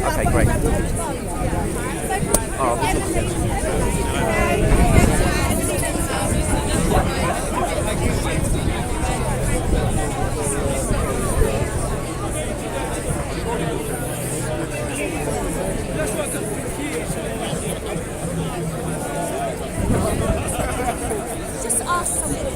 Okay, great. Just ask somebody.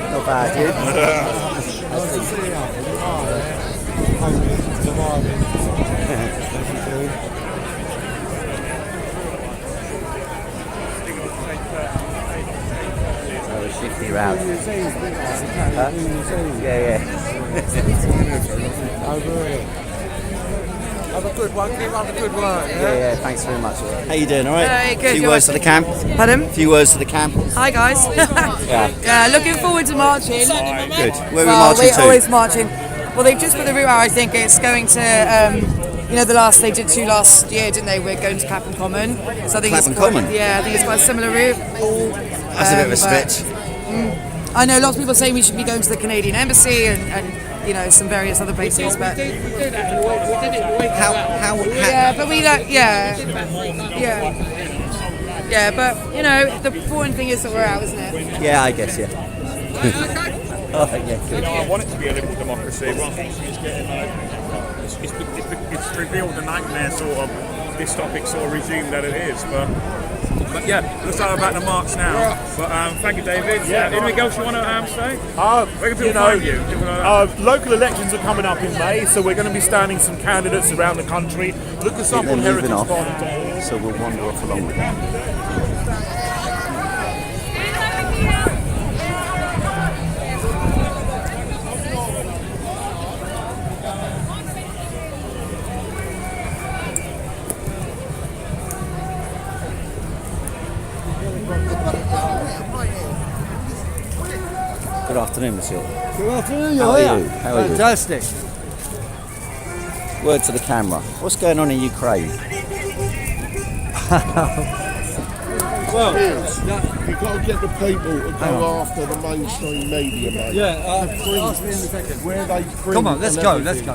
Not bad, dude. Shifty round. Huh? Yeah. Have a good one, keep up the good work. Yeah, thanks very much. How you doing, alright? Hey, good. Few words to the camp. Pardon? Few words to the camp. Hi guys. Yeah. Looking forward to marching. Good. Where are we Well, marching we're to? always marching. Well, they've just put the route out. I think it's going to, they did 2 last year, didn't they? We're going to Clapham Common. So I think Clapham it's quite, Common? Yeah, I think it's quite a similar route. That's a bit of a stretch. I know lots of people say we should be going to the Canadian Embassy and some various other places, but We did that. We did it. yeah, but we don't. Yeah, but the important thing is that we're out, isn't it? Yeah, I guess, yeah. Oh, yeah, good. I want it to be a liberal democracy. Well, it's revealed the nightmare sort of dystopic sort of regime that it is. But yeah, let's start about the march now. But thank you, David. Anything else you want to say? Where can people find you? Local elections are coming up in May, so we're going to be standing some candidates around the country. Look us up on They're moving off, heritagebond.org. so we'll wander off along with them. Good afternoon, monsieur. Good afternoon, How are you? How are you? Fantastic. Word to the camera. What's going on in Ukraine? Well, You've got to get the people to go after the mainstream media, mate. yeah, ask me in a second. Where they print Come on, let's and go. everything.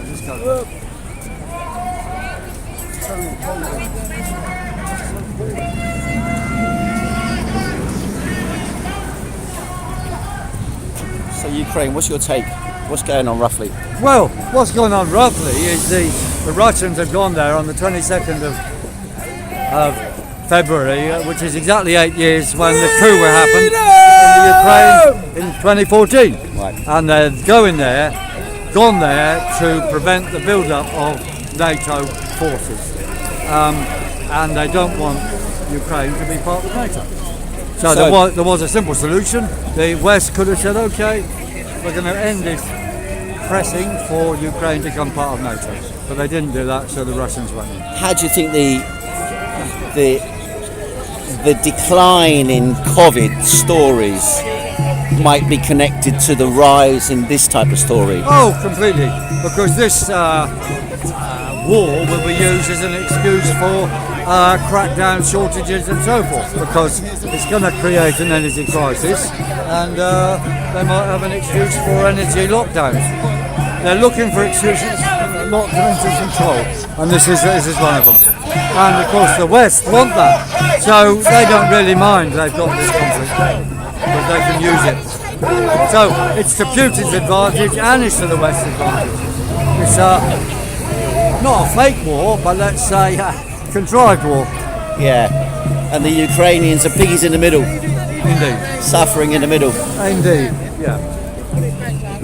So Ukraine, what's your take? What's going on roughly? Well, what's going on roughly is the Russians have gone there on the 22nd of February, which is exactly 8 years when the coup happened in Ukraine in 2014. Right. And they're gone there to prevent the build-up of NATO forces. And they don't want Ukraine to be part of NATO. So there was a simple solution. The West could have said, okay, we're going to end this pressing for Ukraine to become part of NATO. But they didn't do that, so the Russians went in. How do you think the decline in COVID stories might be connected to the rise in this type of story? Oh, completely. Because this war will be used as an excuse for crackdown, shortages and so forth, because it's going to create an energy crisis and they might have an excuse for energy lockdowns. They're looking for excuses not to enter control, and this is one of them. And of course the West want that, so they don't really mind they've got this conflict, because they can use it. So it's to Putin's advantage and it's to the West's advantage. It's not a fake war, but let's say contrived war. Yeah. And the Ukrainians are piggies in the middle. Indeed. Suffering in the middle. Indeed, yeah.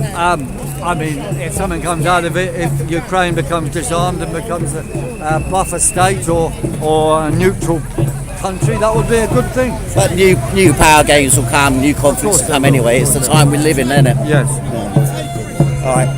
I mean, if something comes out of it, if Ukraine becomes disarmed and becomes a buffer state or a neutral country, that would be a good thing. But new power games will come, new conflicts will come anyway. It's the time we live in, isn't it? Yes. All right.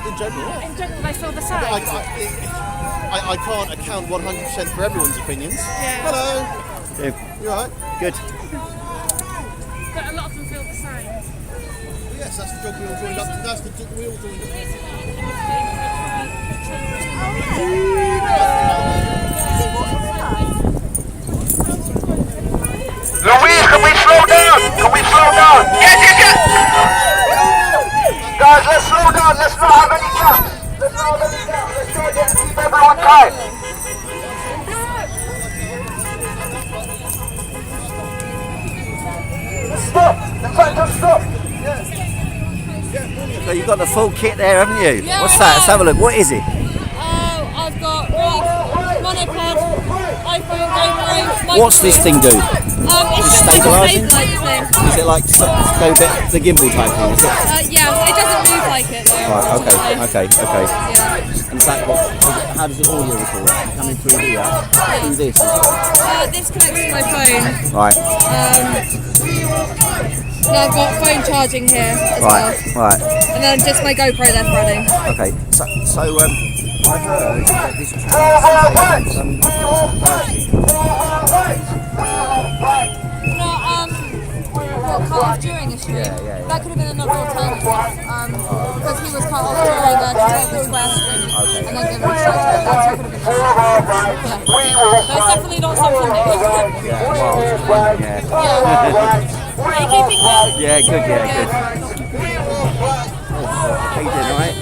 In general, yeah. In general, they feel the same. I can't account 100% for everyone's opinions. Yeah. Hello. Yeah. You alright? Good. But a lot of them feel the same. Yes, that's the job we all joined up to. That's the job we all joined up to. Louise, can we slow down? Can we slow down? Yes. Guys, let's slow down. Let's not have any gaps. Let's not have any gaps. Let's try to keep everyone tight. Stop. In fact, just stop. So you've got the full kit there, haven't you? Yeah, What's that? Let's have a look. What is it? I've got monopod, iPhone, GoPro. What's this thing do? It's just stabilising? like a thing. Is it like the gimbal type thing? Is it? Yeah, it doesn't move like it though. Right, okay. Yeah. And is that how does it audio record? Coming through here? Through this? This connects to my phone. Right. And I've got phone charging here as well. Right. And then just my GoPro left running. Okay. So I heard that this Cut off during a stream. Yeah. That could have been another alternative. Because he was cut off during a Trafalgar Square stream. And then given a straight to it. That could have been another. But it's definitely not something new. Are you keeping well? Yeah, good. How you doing, alright?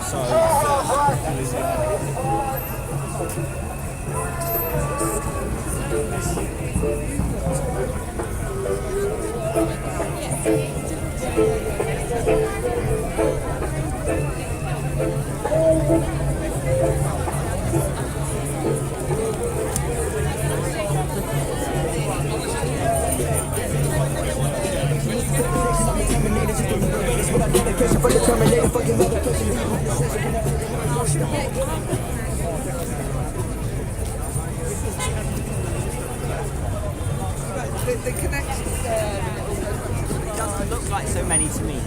So The connections It doesn't look like so many to me.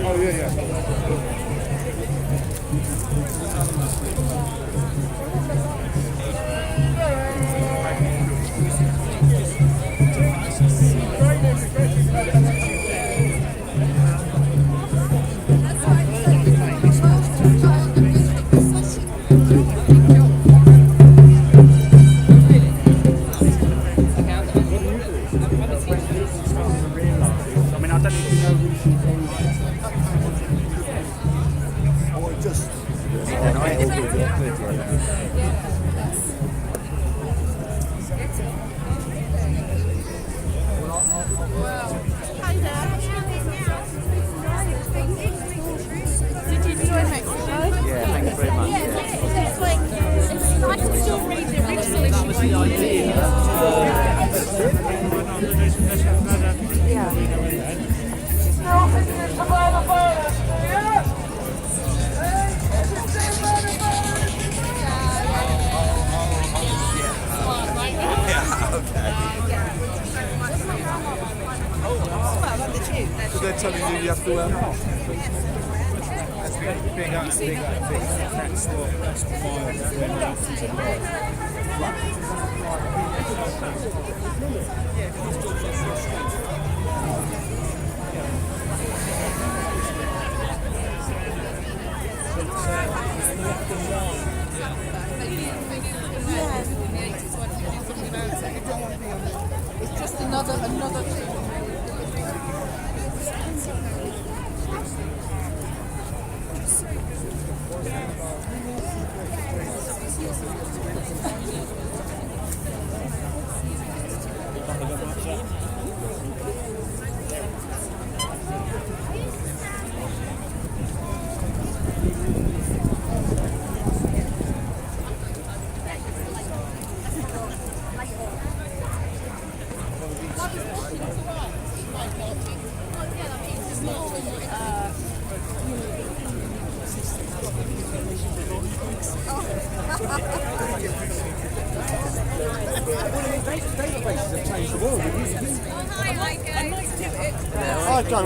Oh, yeah. I mean, I don't even know who she Or just Did you enjoy Mexico? Yeah, thank you very much. It's like, I can still read it originally. That was the idea. so they're telling you you have to wear masks. It's just another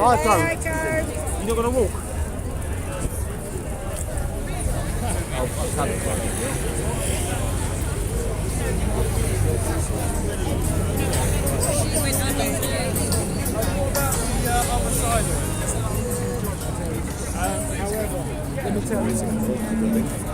I don't. You're not going to walk? Let me tell you something.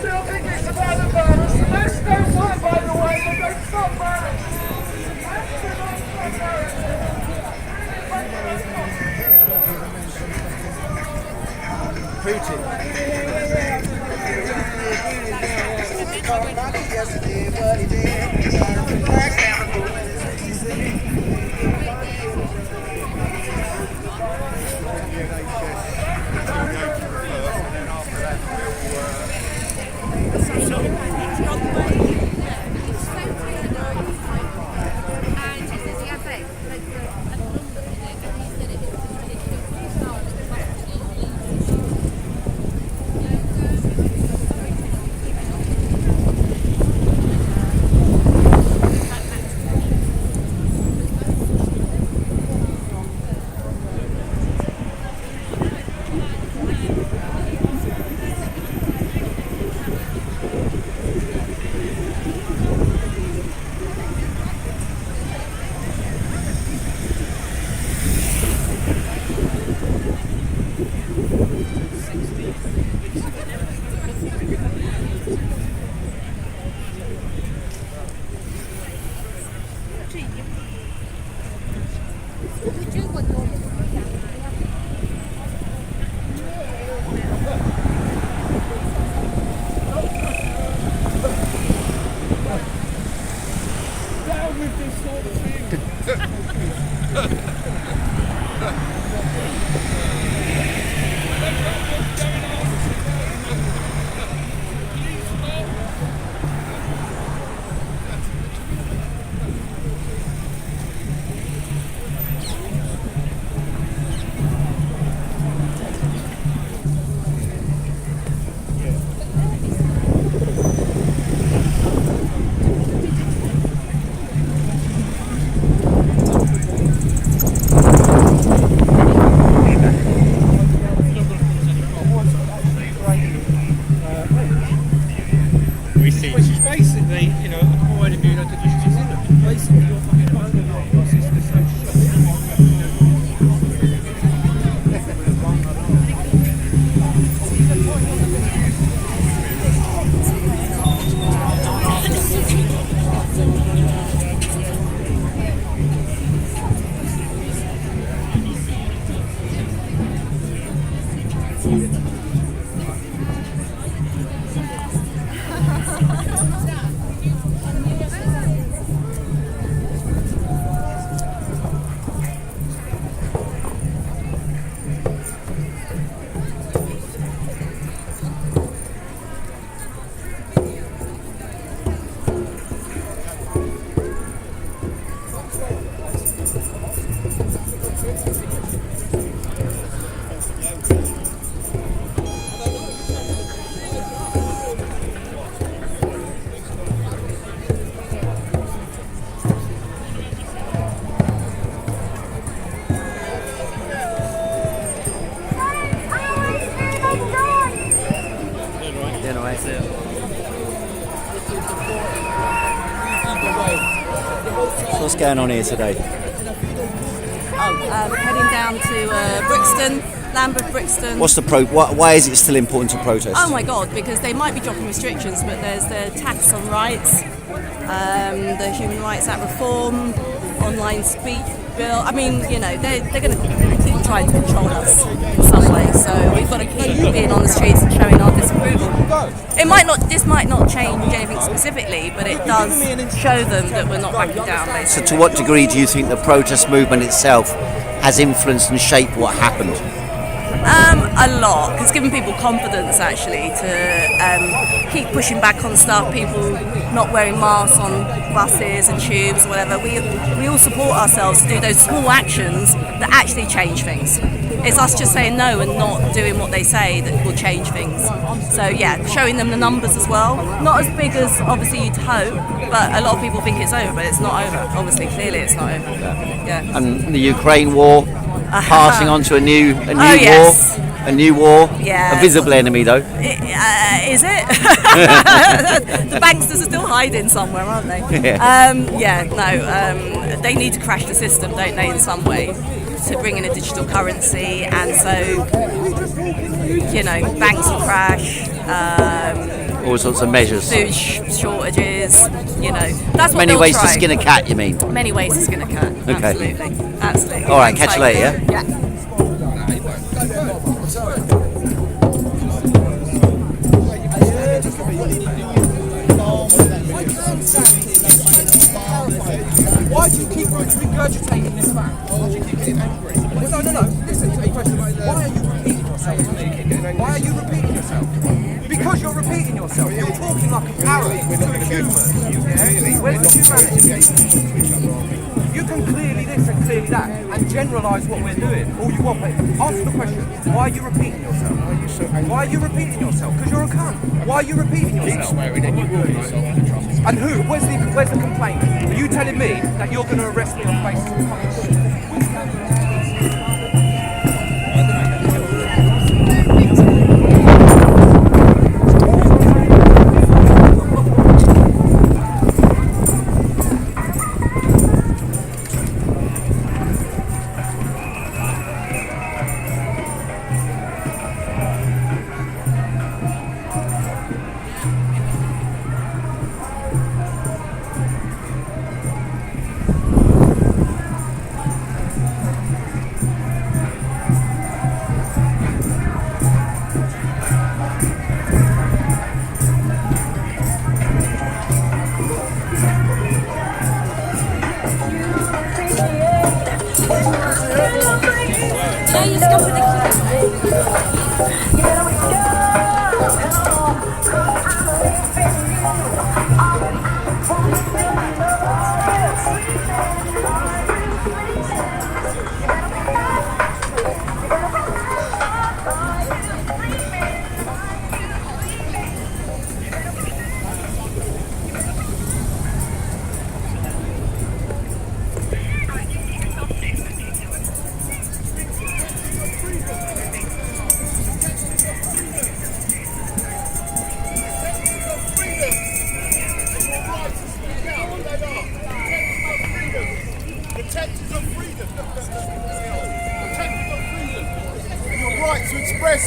Still think it's about the virus. Let's don't mind, by the way, but don't stop virus. Which is basically, you know, acquired immunodeficiency. Basically, you're fucking immunocompromised. It's the same That's it. So what's going on here today? Heading down to Brixton, Lambeth, Brixton. What's the why is it still important to protest? Oh my God, because they might be dropping restrictions, but there's the tax on rights, the Human Rights Act reform, online speech bill. I mean, you know, they're going to keep trying to control us in some way. So we've got to keep being on the streets and showing our disapproval. This might not change anything specifically, but it does show them that we're not backing down, basically. So to what degree do you think the protest movement itself has influenced and shaped what happened? A lot. It's given people confidence, actually, to keep pushing back on stuff. People not wearing masks on buses and tubes or whatever. We all support ourselves to do those small actions that actually change things. It's us just saying no and not doing what they say that will change things. So yeah, showing them the numbers as well. Not as big as obviously you'd hope, but a lot of people think it's over, but it's not over. Obviously, clearly it's not over. Yeah. And the Ukraine war, passing on to a new yes. war. A new war, yeah. A visible enemy though. Is it? The banksters are still hiding somewhere, aren't they? They need to crash the system, don't they, in some way, to bring in a digital currency, and so, you know, banks will crash. All sorts of measures. Food shortages, you know. That's what Many ways try. to skin a cat, you mean? Many ways to skin a cat, okay. Absolutely. All right, catch you later, yeah? Yeah. Why do you keep regurgitating this fact? Why do you keep getting angry? No. Listen to me question. Why are you repeating yourself? Why are you repeating yourself? Because you're repeating yourself. You're talking like a parrot to a human. Yeah? Where's the humanity? You can clearly this and clearly that and generalise what we're doing all you want, but answer the question. Why are you repeating yourself? Why are you repeating yourself? Because you're a cunt. Why are you repeating yourself? Keep swearing and you ruin yourself in the trust. And who? Where's the complaint? Are you telling me that you're going to arrest me on the basis of fucking shit?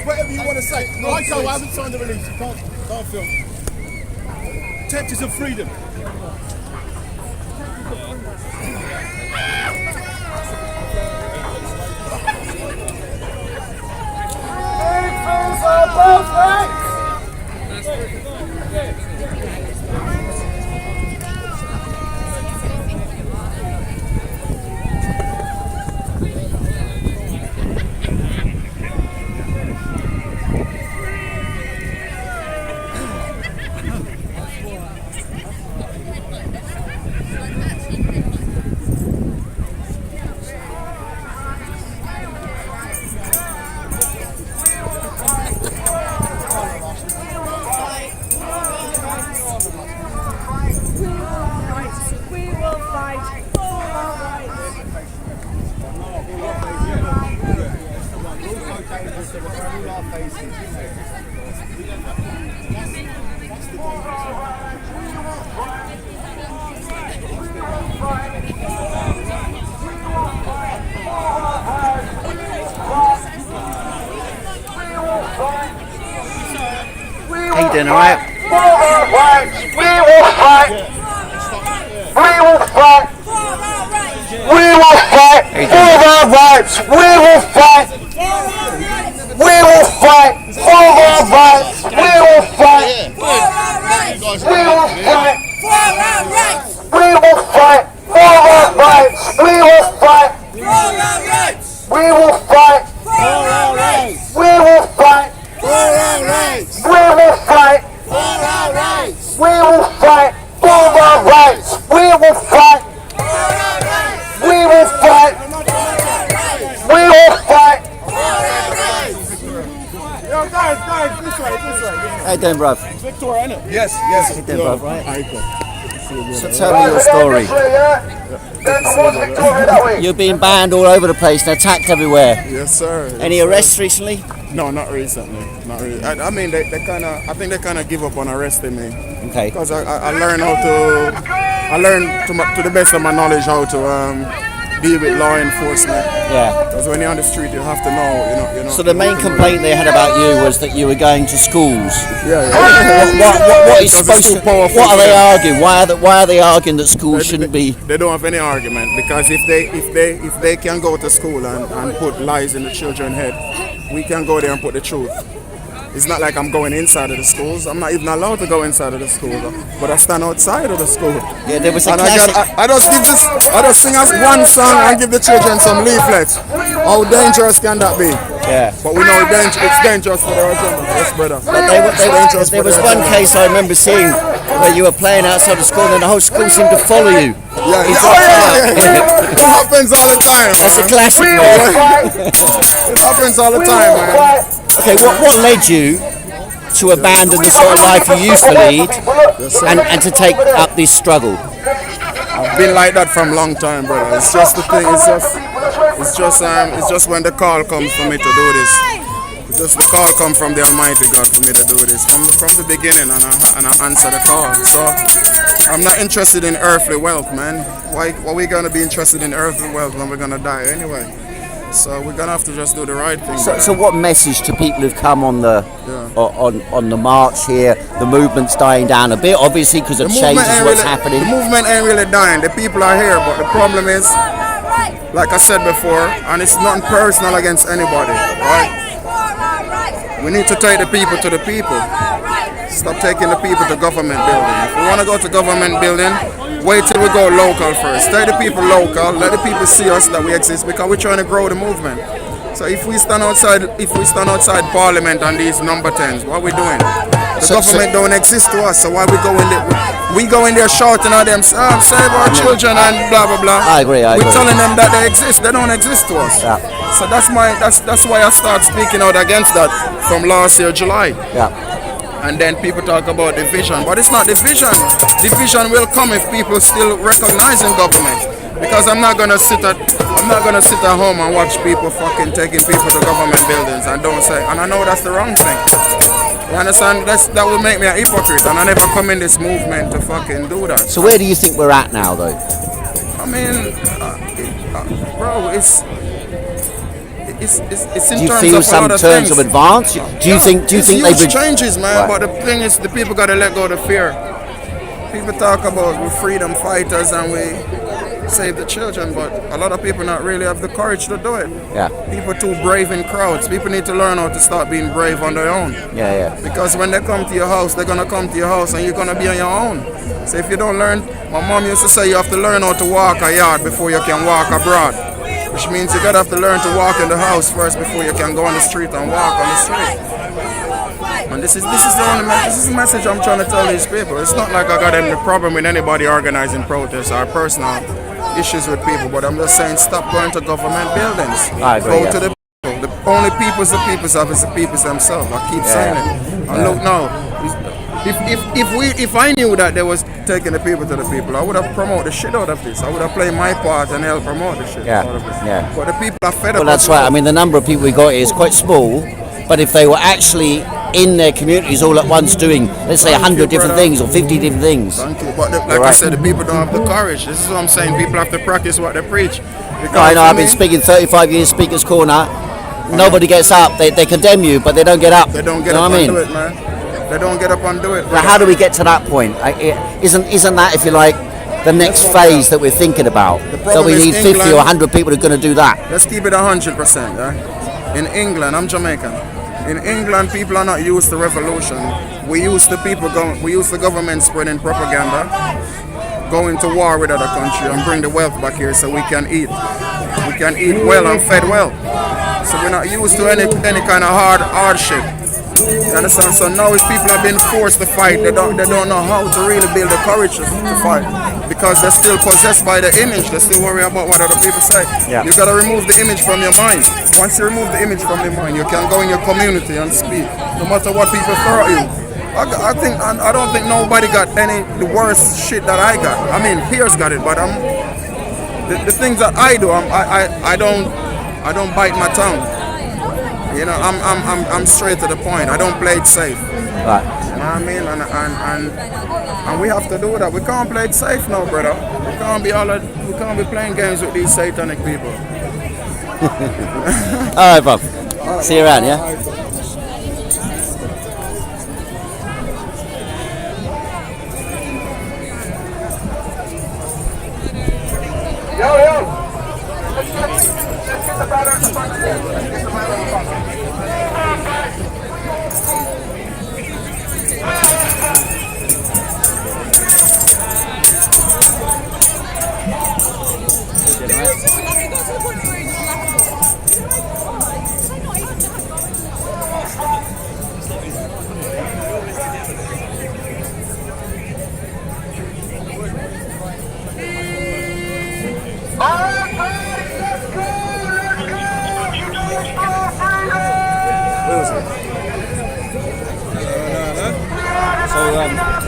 Whatever you want to say. I haven't signed the release. You can't film. Protectors of freedom. How you doing, alright? For our rights, we will fight. We will fight. We will fight for our rights. We will fight. We will fight for our rights. We will fight. We will fight. We will fight for our rights. We will fight. We will fight. We will fight. We will fight. We will fight for our rights. We will fight. We will fight. We will fight. Yo, guys, this way. How you doing, bruv? Victor, innit? Yes. How you doing, bruv, right? So So tell me your story. You're being banned all over the place and attacked everywhere. Yes, sir. Any arrests recently? No, not recently. Not really. I mean, they kind of. I think they kind of give up on arresting me. Okay. Because I learned how to. I learned to the best of my knowledge how to deal with law enforcement. Yeah. Because when you're on the street, you have to know. You know. So the main complaint they had about you was that you were going to schools. Yeah. What is Because it's supposed too to? powerful What are for they them. arguing? Why are they arguing that schools shouldn't be? They don't have any argument, because if they can go to school and put lies in the children's head, we can go there and put the truth. It's not like I'm going inside of the schools. I'm not even allowed to go inside of the school, but I stand outside of the school. Yeah, there was a And classic. I just sing us one song and give the children some leaflets. How dangerous can that be? Yeah. But we know it's dangerous for their agenda. Yes, brother. But there was one case I remember seeing where you were playing outside the school and the whole school seemed to follow you. Yeah. It's It happens all the time. That's a man. classic, man. It happens all the time, man. Okay, what led you to abandon the sort of life you used to lead and to take up this struggle? I've been like that from a long time, brother. It's just the thing. It's just when the call comes for me to do this. It's just the call comes from the Almighty God for me to do this from the beginning, and I answer the call. So I'm not interested in earthly wealth, man. Why are we gonna be interested in earthly wealth when we're gonna die anyway? So we're gonna have to just do the right thing. So what message to people who've come on the on the march here? The movement's dying down a bit, obviously, because of changes what's happening. The movement ain't really dying. The people are here, but the problem is, like I said before, and it's not personal against anybody, right? We need to take the people to the people. Stop taking the people to government building. If we want to go to government building, wait till we go local first. Take the people local, let the people see us that we exist, because we're trying to grow the movement. So if we stand outside Parliament on these number 10s, what are we doing? The government don't exist to us, so why we go in there? We go in there shouting at them, save our children and blah blah blah. I agree. We're telling them that they exist. They don't exist to us. Yeah. So that's why I start speaking out against that from last year July. Yeah. And then people talk about division, but it's not division. Division will come if people still recognizing government. Because I'm not gonna sit at home and watch people fucking taking people to government buildings and don't say. And I know that's the wrong thing. You understand? That will make me a hypocrite, and I never come in this movement to fucking do that. So where do you think we're at now, though? I mean, bro, it's in Do you terms feel of some a lot terms of of advance? Do you think it's they've huge been changes, man? Right. But the thing is, the people gotta let go of the fear. People talk about we're freedom fighters and we save the children, but a lot of people not really have the courage to do it. Yeah. People too brave in crowds. People need to learn how to start being brave on their own. Yeah. Because when they come to your house, they're gonna come to your house and you're gonna be on your own. So if you don't learn, my mom used to say you have to learn how to walk a yard before you can walk abroad. Which means you gotta have to learn to walk in the house first before you can go on the street and walk on the street. And this is the message I'm trying to tell these people. It's not like I got any problem with anybody organizing protests or personal issues with people, but I'm just saying stop going to government buildings. I agree, Go to the people. The only peoples the peoples have is the peoples themselves. I keep saying it. And look now, if I knew that they was taking the people to the people, I would have promoted the shit out of this. I would have played my part and helped promote the shit out of this. Yeah. But the people are fed up. Well, that's right. I mean, the number of people we got here is quite small, but if they were actually in their communities all at once doing, let's say, 100 different things or 50 different things. Thank you. But like I said, the people don't have the courage. This is what I'm saying. People have to practice what they preach. No, I know. I've been speaking 35 years, Speaker's Corner. Nobody gets up. They condemn you, but they don't get up. They don't get up and do it, man. They don't get up and do it. Now, how do we get to that point? Isn't that, if you like, the next phase that we're thinking about? That we need 50 or 100 people who are going to do that. Let's keep it 100%. In England, I'm Jamaican. In England, people are not used to revolution. We use the people. We use the government spreading propaganda, going to war with other countries, and bring the wealth back here so we can eat. We can eat well and fed well. So we're not used to any kind of hardship. You understand? So now if people have been forced to fight, they don't know how to really build the courage to fight, because they're still possessed by the image. They still worry about what other people say. Yeah. You got to remove the image from your mind. Once you remove the image from your mind, you can go in your community and speak, no matter what people throw at you. I don't think nobody got the worst shit that I got. I mean, Pierce got it, but the things that I do, I don't bite my tongue. You know, I'm straight to the point. I don't play it safe. Right. You know what I mean? And we have to do that. We can't play it safe now, brother. We can't be playing games with these satanic people. All right, Bob. See you around, yeah?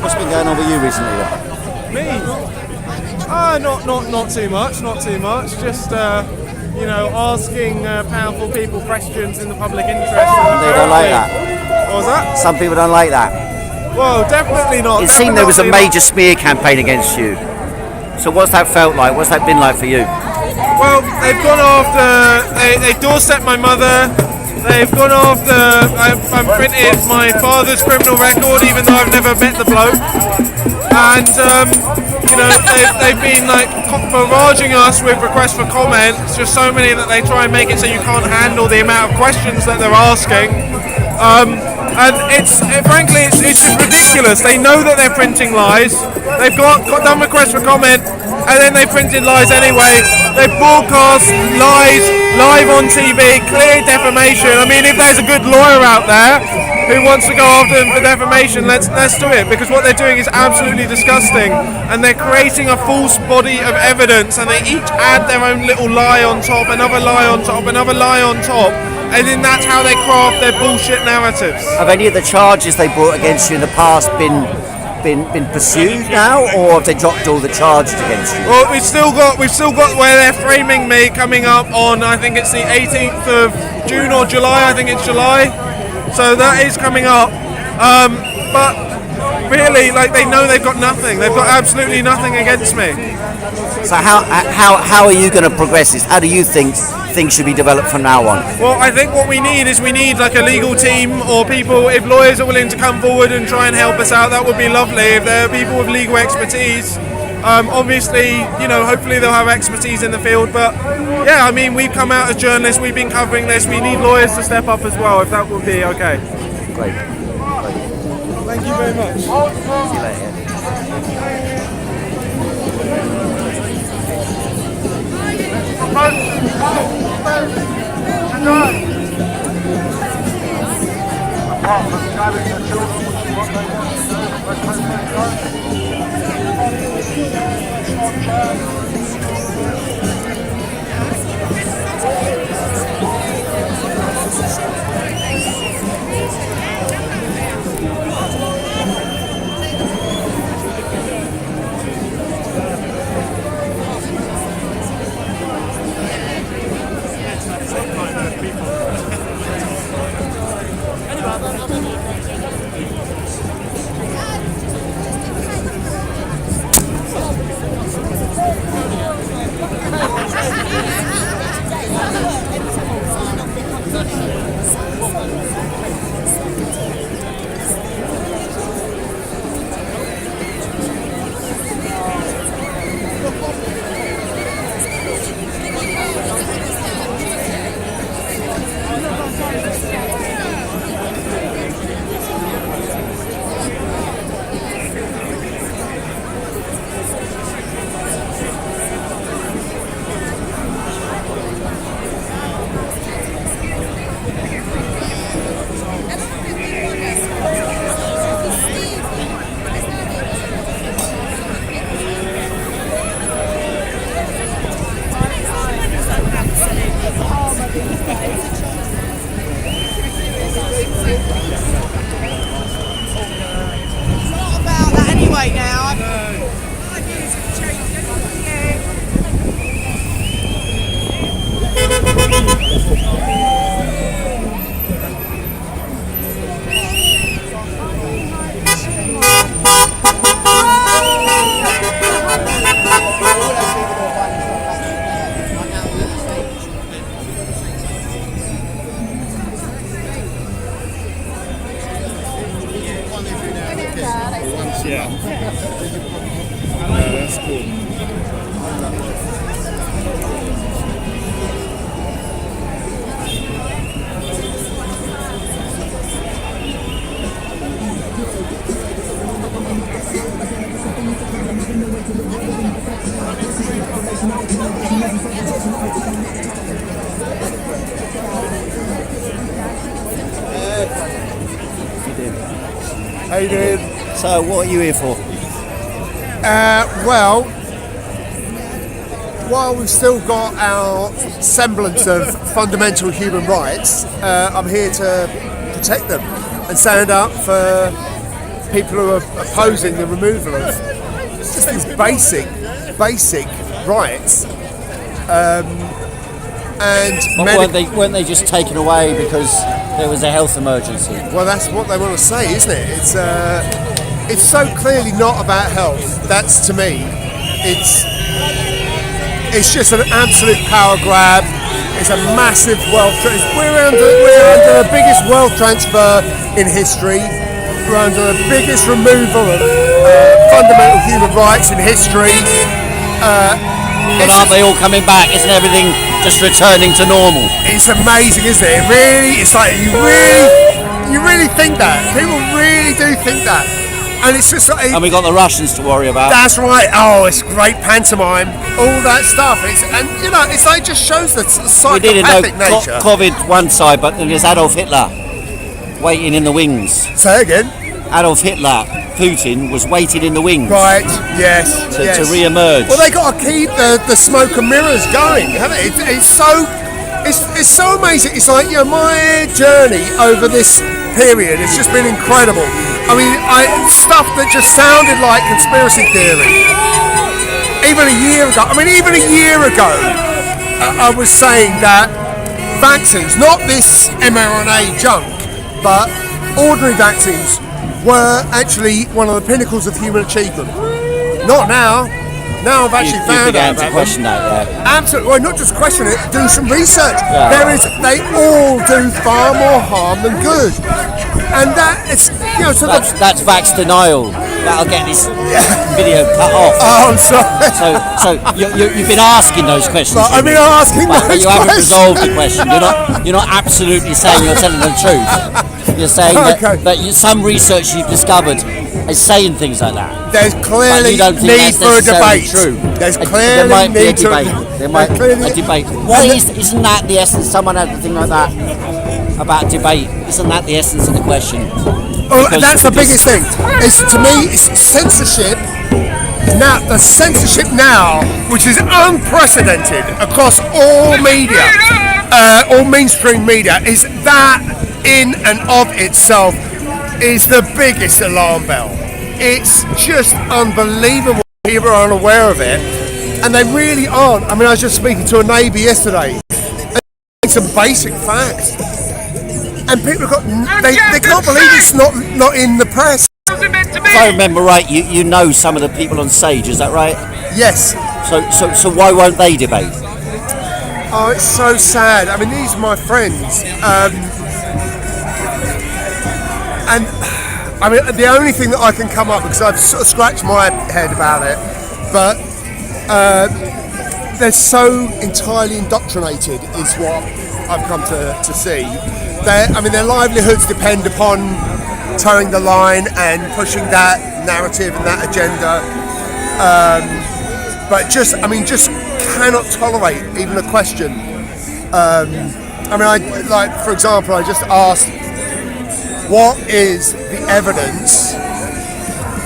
What's been going on with you recently then? Me? Not too much. Just asking powerful people questions in the public interest. They don't like that. What was that? Some people don't like that. Well, definitely not. It seemed there was a major smear campaign against you. So what's that felt like? What's that been like for you? Well, they've gone after. They doorstepped my mother. They've gone after. I've printed my father's criminal record, even though I've never met the bloke. And they've been like barraging us with requests for comment. It's just so many that they try and make it so you can't handle the amount of questions that they're asking. And frankly, it's just ridiculous. They know that they're printing lies. They've got done requests for comment, and then they printed lies anyway. They broadcast lies live on TV, clear defamation. I mean, if there's a good lawyer out there who wants to go after them for defamation, let's do it, because what they're doing is absolutely disgusting, and they're creating a false body of evidence, and they each add their own little lie on top, another lie on top, another lie on top. And then that's how they craft their bullshit narratives. Have any of the charges they brought against you in the past been pursued now, or have they dropped all the charges against you? Well, we've still got where they're framing me coming up on, I think it's the 18th of June or July. I think it's July. So that is coming up. But really, like, they know they've got nothing. They've got absolutely nothing against me. So how are you going to progress this? How do you think things should be developed from now on? Well, I think what we need is like a legal team, or people, if lawyers are willing to come forward and try and help us out, that would be lovely. If there are people with legal expertise, obviously, hopefully they'll have expertise in the field. But yeah, I mean, we've come out as journalists, we've been covering this, we need lawyers to step up as well, if that would be okay. Great. Thank you very much. See you later. Yeah. That's cool. How you doing? So, what are you here for? Well, while we've still got our semblance of fundamental human rights, I'm here to protect them and stand up for people who are opposing the removal of just these basic rights. But weren't they just taken away because there was a health emergency? Well, that's what they want to say, isn't it? It's so clearly not about health. That's, to me, it's just an absolute power grab. It's a massive wealth transfer. We're under the biggest wealth transfer in history. We're under the biggest removal of fundamental human rights in history. But aren't they all coming back? Isn't everything just returning to normal? It's amazing, isn't it? It's like you really think that. People really do think that. And it's just like... And we got the Russians to worry about. That's right. Oh, it's great pantomime. All that stuff. It's like it just shows the psychopathic nature. COVID one side, but then there's Adolf Hitler waiting in the wings. Say again? Adolf Hitler, Putin, was waiting in the wings. Right, yes. To re-emerge. Well, they got to keep the smoke and mirrors going, haven't they? It's so amazing. It's like, my journey over this period has just been incredible. I mean, stuff that just sounded like conspiracy theory. Even a year ago, I was saying that vaccines, not this mRNA junk, but ordinary vaccines, were actually one of the pinnacles of human achievement. Not now. Now I've actually found out about to question them. that, yeah. Absolutely. Well, not just question it, do some research. Yeah. They all do far more harm than good. And that it's that's vax denial. That'll get this video cut off. Oh, I'm sorry. So you've been asking those questions. I've been asking those but you haven't questions. resolved the question. You're not absolutely saying you're telling the truth. You're saying that some research you've discovered is saying things like that. There's clearly need for a debate. True. There's clearly there might be a need debate. There might be a debate. Isn't that the essence? Someone had a thing like that about debate. Isn't that the essence of the question? Well, that's the biggest thing. To me, it's censorship. Now, the censorship now, which is unprecedented across all media, all mainstream media, is that in and of itself is the biggest alarm bell. It's just unbelievable. People are unaware of it, and they really aren't. I mean, I was just speaking to a neighbour yesterday. It's some basic facts, and people they can't believe it's not in the press. If I remember right, you know some of the people on stage. Is that right? Yes. So why won't they debate? Oh, it's so sad. I mean, these are my friends. And I mean, the only thing that I can come up, because I've sort of scratched my head about it, but they're so entirely indoctrinated, is what I've come to see. Their livelihoods depend upon towing the line and pushing that narrative and that agenda. But just cannot tolerate even a question. For example, I just asked, what is the evidence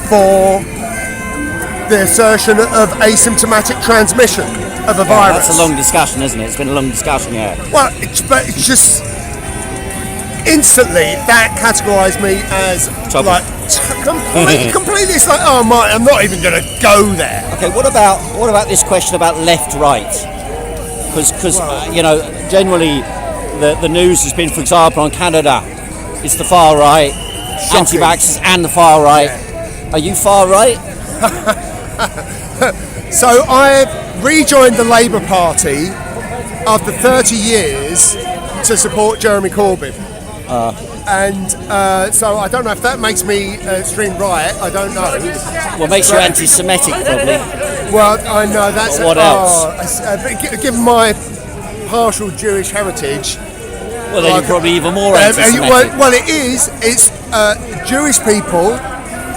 for the assertion of asymptomatic transmission of a virus? That's a long discussion, isn't it? It's been a long discussion, yeah. Well, it's just instantly that categorised me as completely. It's like, oh my, I'm not even going to go there. Okay, what about this question about left-right? Because generally the news has been, for example, on Canada, it's the far right, anti-vaxxers and the far right. Yeah. Are you far right? So I rejoined the Labour Party after 30 years to support Jeremy Corbyn. and so I don't know if that makes me extreme right. I don't know. Well, makes you anti-Semitic probably. Well, I know that's. But what else? Given my partial Jewish heritage. Well, then you're probably even more anti-Semitic. Well, it is. It's Jewish people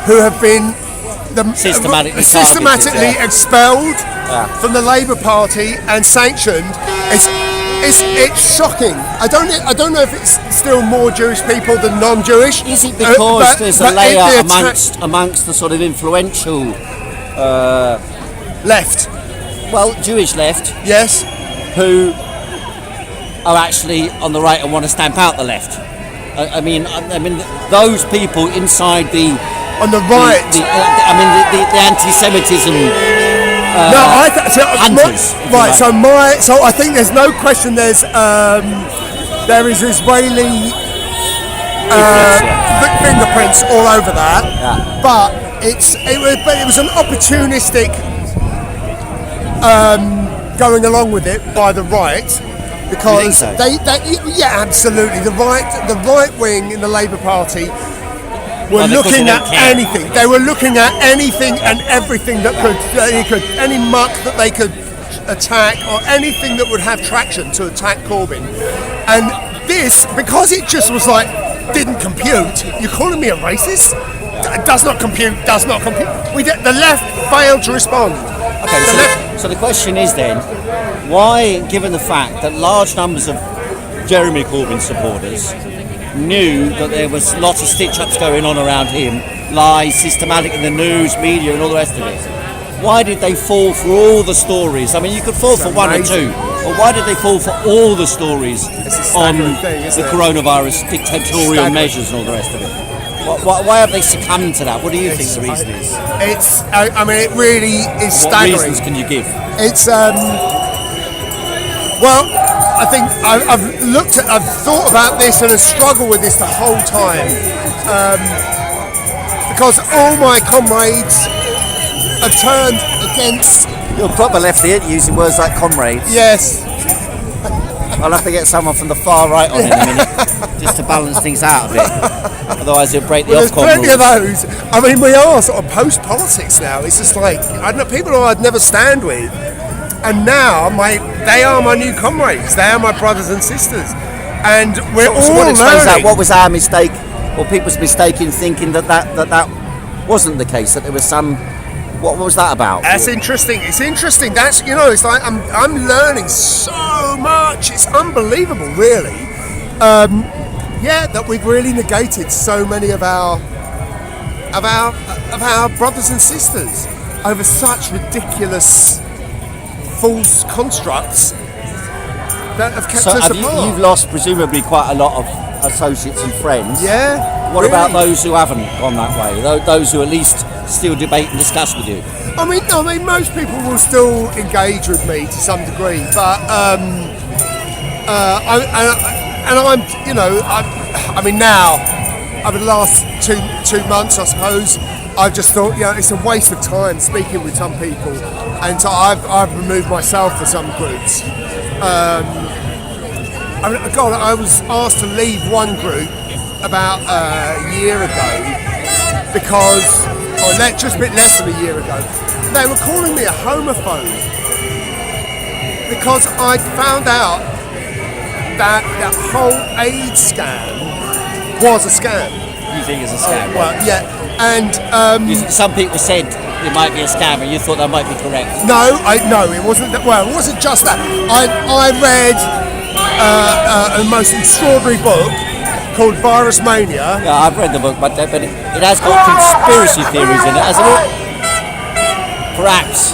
who have been systematically expelled from the Labour Party and sanctioned. It's shocking. I don't know if it's still more Jewish people than non-Jewish. Is it because there's a layer amongst the sort of influential left? Well, Jewish left. Yes. Who are actually on the right and want to stamp out the left. I mean, those people inside the on the right. The anti-Semitism. Hunters, right. So I think there's no question. There is Israeli fingerprints all over that. Yeah. But it was an opportunistic going along with it by the right. Because absolutely. The right wing in the Labour Party were looking at anything. They were looking at anything and everything that any muck that they could attack or anything that would have traction to attack Corbyn. And this, because it just was like didn't compute. You're calling me a racist? Does not compute. The left failed to respond. Okay, so the question is then, why, given the fact that large numbers of Jeremy Corbyn supporters knew that there was lots of stitch-ups going on around him, lies, systematic in the news, media and all the rest of it, why did they fall for all the stories? I mean, you could fall for one or two, but why did they fall for all the stories on the coronavirus dictatorial measures and all the rest of it? Why have they succumbed to that? What do you think the reason is? It really is staggering. What reasons can you give? It's well, I think I've thought about this and have struggled with this the whole time because all my comrades have turned against. You're proper lefty, using words like comrades. Yes. I'll have to get someone from the far right on in a minute just to balance things out a bit. Otherwise, it'll break the Ofcom there's plenty rules. of those. I mean, we are sort of post-politics now. It's just like, I don't know, people who I'd never stand with. And now, they are my new comrades. They are my brothers and sisters. And we're all learning. What was our mistake, or people's mistake in thinking that wasn't the case, that there was some... What was that about? That's interesting. It's interesting. That's, it's like I'm learning so much. It's unbelievable, really. That we've really negated so many of our brothers and sisters over such ridiculous false constructs that have kept us apart. You've lost presumably quite a lot of associates and friends. Yeah. What about those who haven't gone that way? Those who at least still debate and discuss with you? I mean, most people will still engage with me to some degree, but now over the last two months, I suppose, I've just thought, it's a waste of time speaking with some people, and so I've removed myself for some groups. I was asked to leave one group about a year ago because, just a bit less than a year ago, they were calling me a homophobe because I found out that the whole AIDS scam was a scam. You think it's a scam? Well, yeah, and some people said it might be a scam, and you thought that might be correct. No, it wasn't. It wasn't just that. I read a most extraordinary book called Virus Mania. Yeah, I've read the book, but it has got conspiracy theories in it, hasn't it? Perhaps.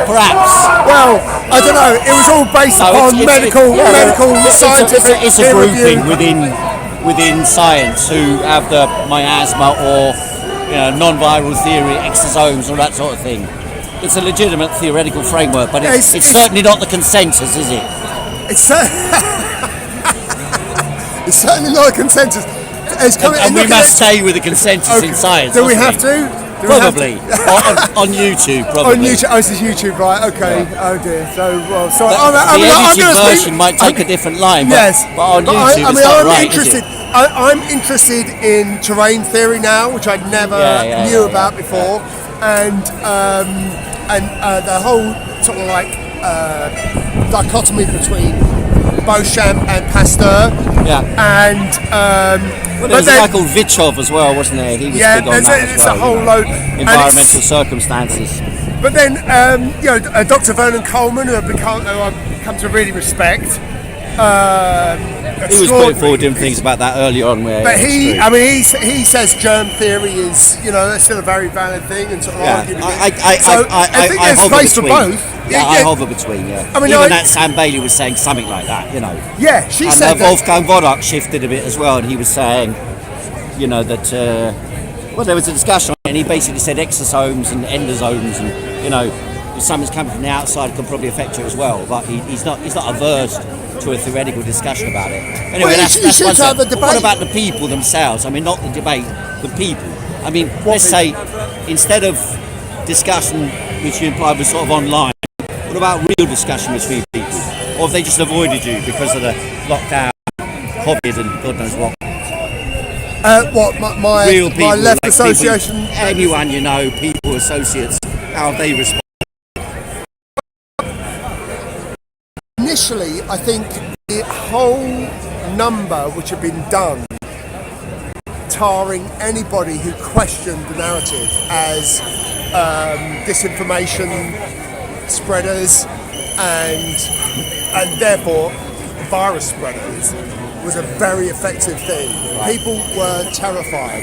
Well, I don't know. It was all based upon medical scientific. It's a grouping within science who have the miasma or non-viral theory, exosomes, all that sort of thing. It's a legitimate theoretical framework, but it's certainly not the consensus, is it? It's certainly not a consensus. And we must stay with the consensus in science. Do we have to? Probably. On YouTube, probably. On YouTube. Oh, this is YouTube, right? Okay. Yeah. Oh dear. So the edited version might take a different line. But on YouTube, it's not right, is it? I'm interested in terrain theory now, which I never knew about before, and the whole sort of like dichotomy between Beauchamp and Pasteur. Yeah. And well, there was a guy called Vichov as well, wasn't there? He was big on that as it's well, a whole load. Environmental circumstances. But then, Dr. Vernon Coleman, who I've come to really respect. He was putting forward doing things about that earlier on. But he says germ theory is, still a very valid thing, and sort of arguing. I think there's space for both. I hover between. I mean, even that Sam Bailey was saying something like that. Yeah, she and said that. Wolfgang Wodak shifted a bit as well, and he was saying, that. Well, there was a discussion on it, and he basically said exosomes and endosomes, and if something's coming from the outside, can probably affect you as well. But he's not averse to a theoretical discussion about it. Anyway, that's one step. But what about the people themselves? I mean, not the debate, the people. I mean, let's say instead of discussion, which you implied was sort of online, what about real discussion between people? Or have they just avoided you because of the lockdown, COVID, and God knows what? My real people, my left like association, people, anyone people, associates, how have they responded? Initially, I think the whole number which had been done tarring anybody who questioned the narrative as disinformation spreaders and therefore virus spreaders was a very effective thing. People were terrified.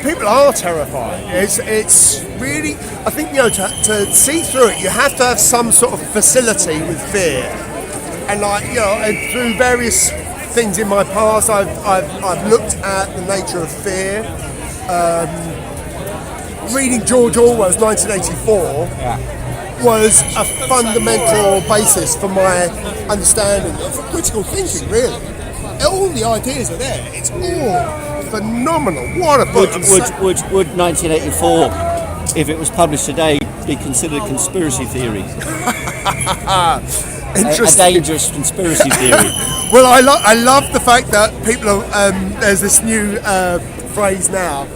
People are terrified. It's really, I think, to see through it, you have to have some sort of facility with fear. And and through various things in my past, I've looked at the nature of fear. Reading George Orwell's 1984 was a fundamental basis for my understanding of critical thinking, really. All the ideas are there. It's all phenomenal. What a book. Would 1984, if it was published today, be considered a conspiracy theory? A dangerous conspiracy theory. Well, I love the fact that people are, there's this new phrase now,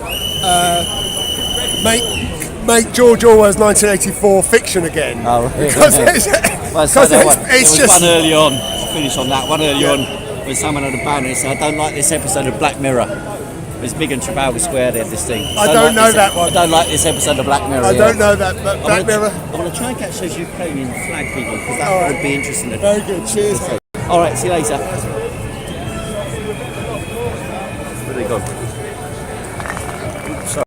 make George Orwell's 1984 fiction again. Oh, right. Because it's just one early on, to finish on that, one early on, when someone had a banner and said, I don't like this episode of Black Mirror. It was big in Trafalgar Square, they had this thing. I don't know that one. I don't like this episode of Black Mirror. I don't know that, but Black Mirror. I want to try and catch those Ukrainian flag people, because that would be interesting. Very good, cheers. All right, see you later. Where they go? Sorry.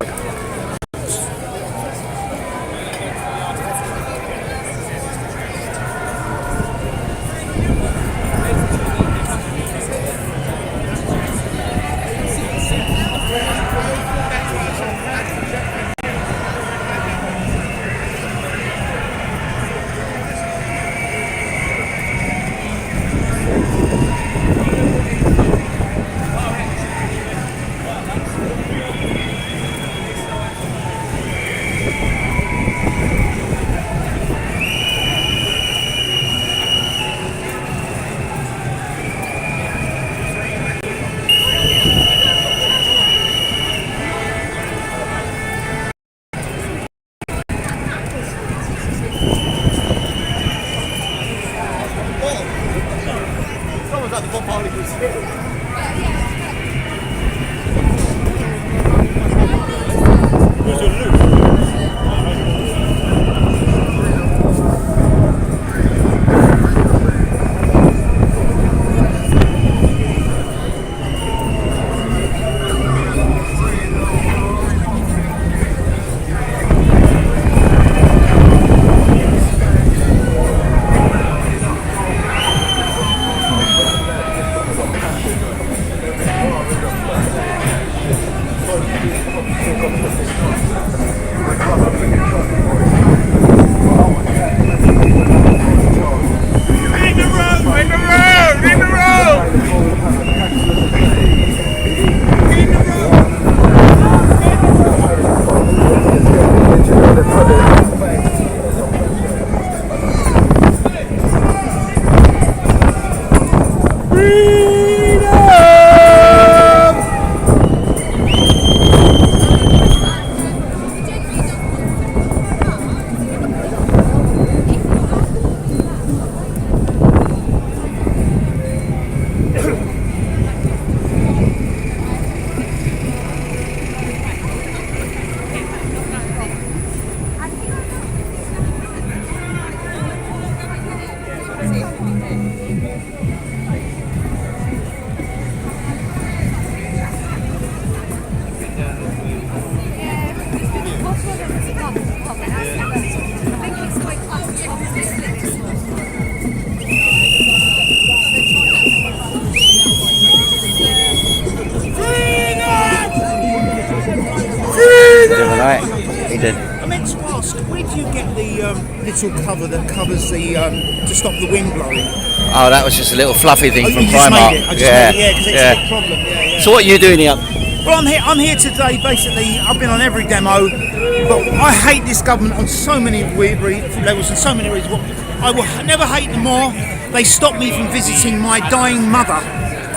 right. He did. I meant to ask, where do you get the little cover that covers the to stop the wind blowing? Oh, that was just a little fluffy thing from you just Primark. made it. I just made it, yeah, because it's a big problem. Yeah. So what are you doing here? Well, I'm here today. Basically, I've been on every demo, but I hate this government on so many levels and so many reasons. I will never hate them more. They stopped me from visiting my dying mother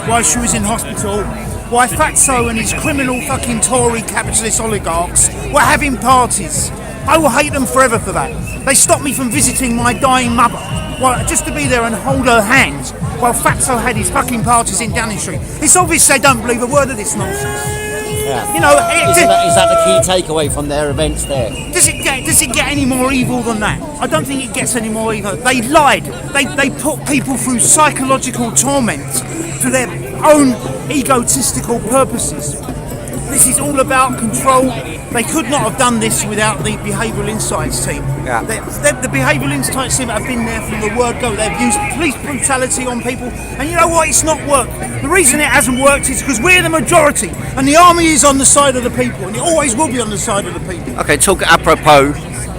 while she was in hospital. Why Fatso and his criminal fucking Tory capitalist oligarchs were having parties. I will hate them forever for that. They stopped me from visiting my dying mother, just to be there and hold her hand while Fatso had his fucking parties in Downing Street. It's obvious they don't believe a word of this nonsense. Yeah. You know, is that the key takeaway from their events there? Does it get any more evil than that? I don't think it gets any more evil. They lied. They put people through psychological torment for their own egotistical purposes. This is all about control. They could not have done this without the Behavioural Insights team. Yeah. The Behavioural Insights team have been there from the word go. They've used police brutality on people, and you know what? It's not worked. The reason it hasn't worked is because we're the majority, and the army is on the side of the people, and it always will be on the side of the people. Okay, talk apropos.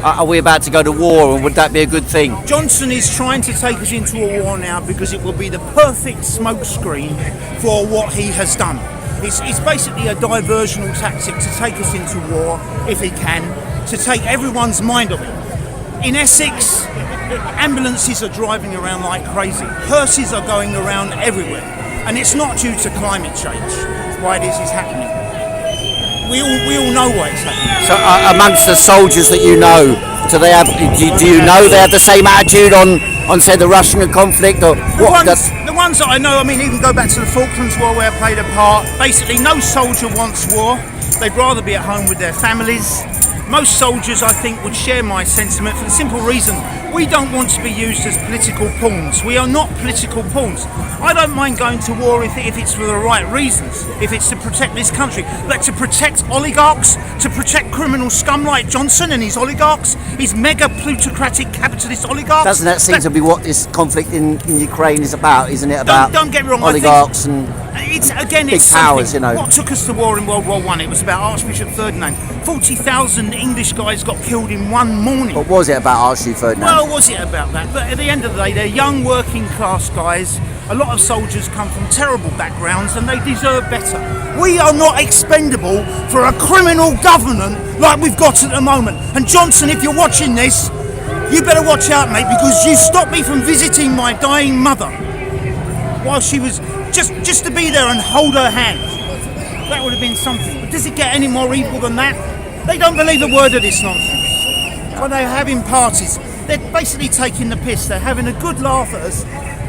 Are we about to go to war, and would that be a good thing? Johnson is trying to take us into a war now because it will be the perfect smokescreen for what he has done. It's basically a diversional tactic to take us into war, if he can, to take everyone's mind off it. In Essex, ambulances are driving around like crazy. Hearses are going around everywhere. And it's not due to climate change why this is happening. We all know why it's happening. So amongst the soldiers that you know, do you know they have the same attitude on say the Russian conflict, or what? The ones that I know, I mean, even go back to the Falklands War where I played a part. Basically, no soldier wants war. They'd rather be at home with their families. Most soldiers, I think, would share my sentiment for the simple reason we don't want to be used as political pawns. We are not political pawns. I don't mind going to war if it's for the right reasons, if it's to protect this country, but to protect oligarchs, to protect criminal scum like Johnson and his oligarchs, his mega plutocratic capitalist oligarchs. Doesn't that seem to be what this conflict in Ukraine is about, isn't it? About don't get me wrong, oligarchs and big powers, you know. What took us to war in World War I? It was about Archbishop Ferdinand. 40,000 English guys got killed in one morning. What was it about Archbishop Ferdinand? Well, was it about that? But at the end of the day, they're young working class guys. A lot of soldiers come from terrible backgrounds and they deserve better. We are not expendable for a criminal government like we've got at the moment. And Johnson, if you're watching this, you better watch out, mate, because you stopped me from visiting my dying mother while she was just to be there and hold her hand. That would have been something. But does it get any more evil than that? They don't believe a word of this nonsense. When they're having parties, they're basically taking the piss. They're having a good laugh at us.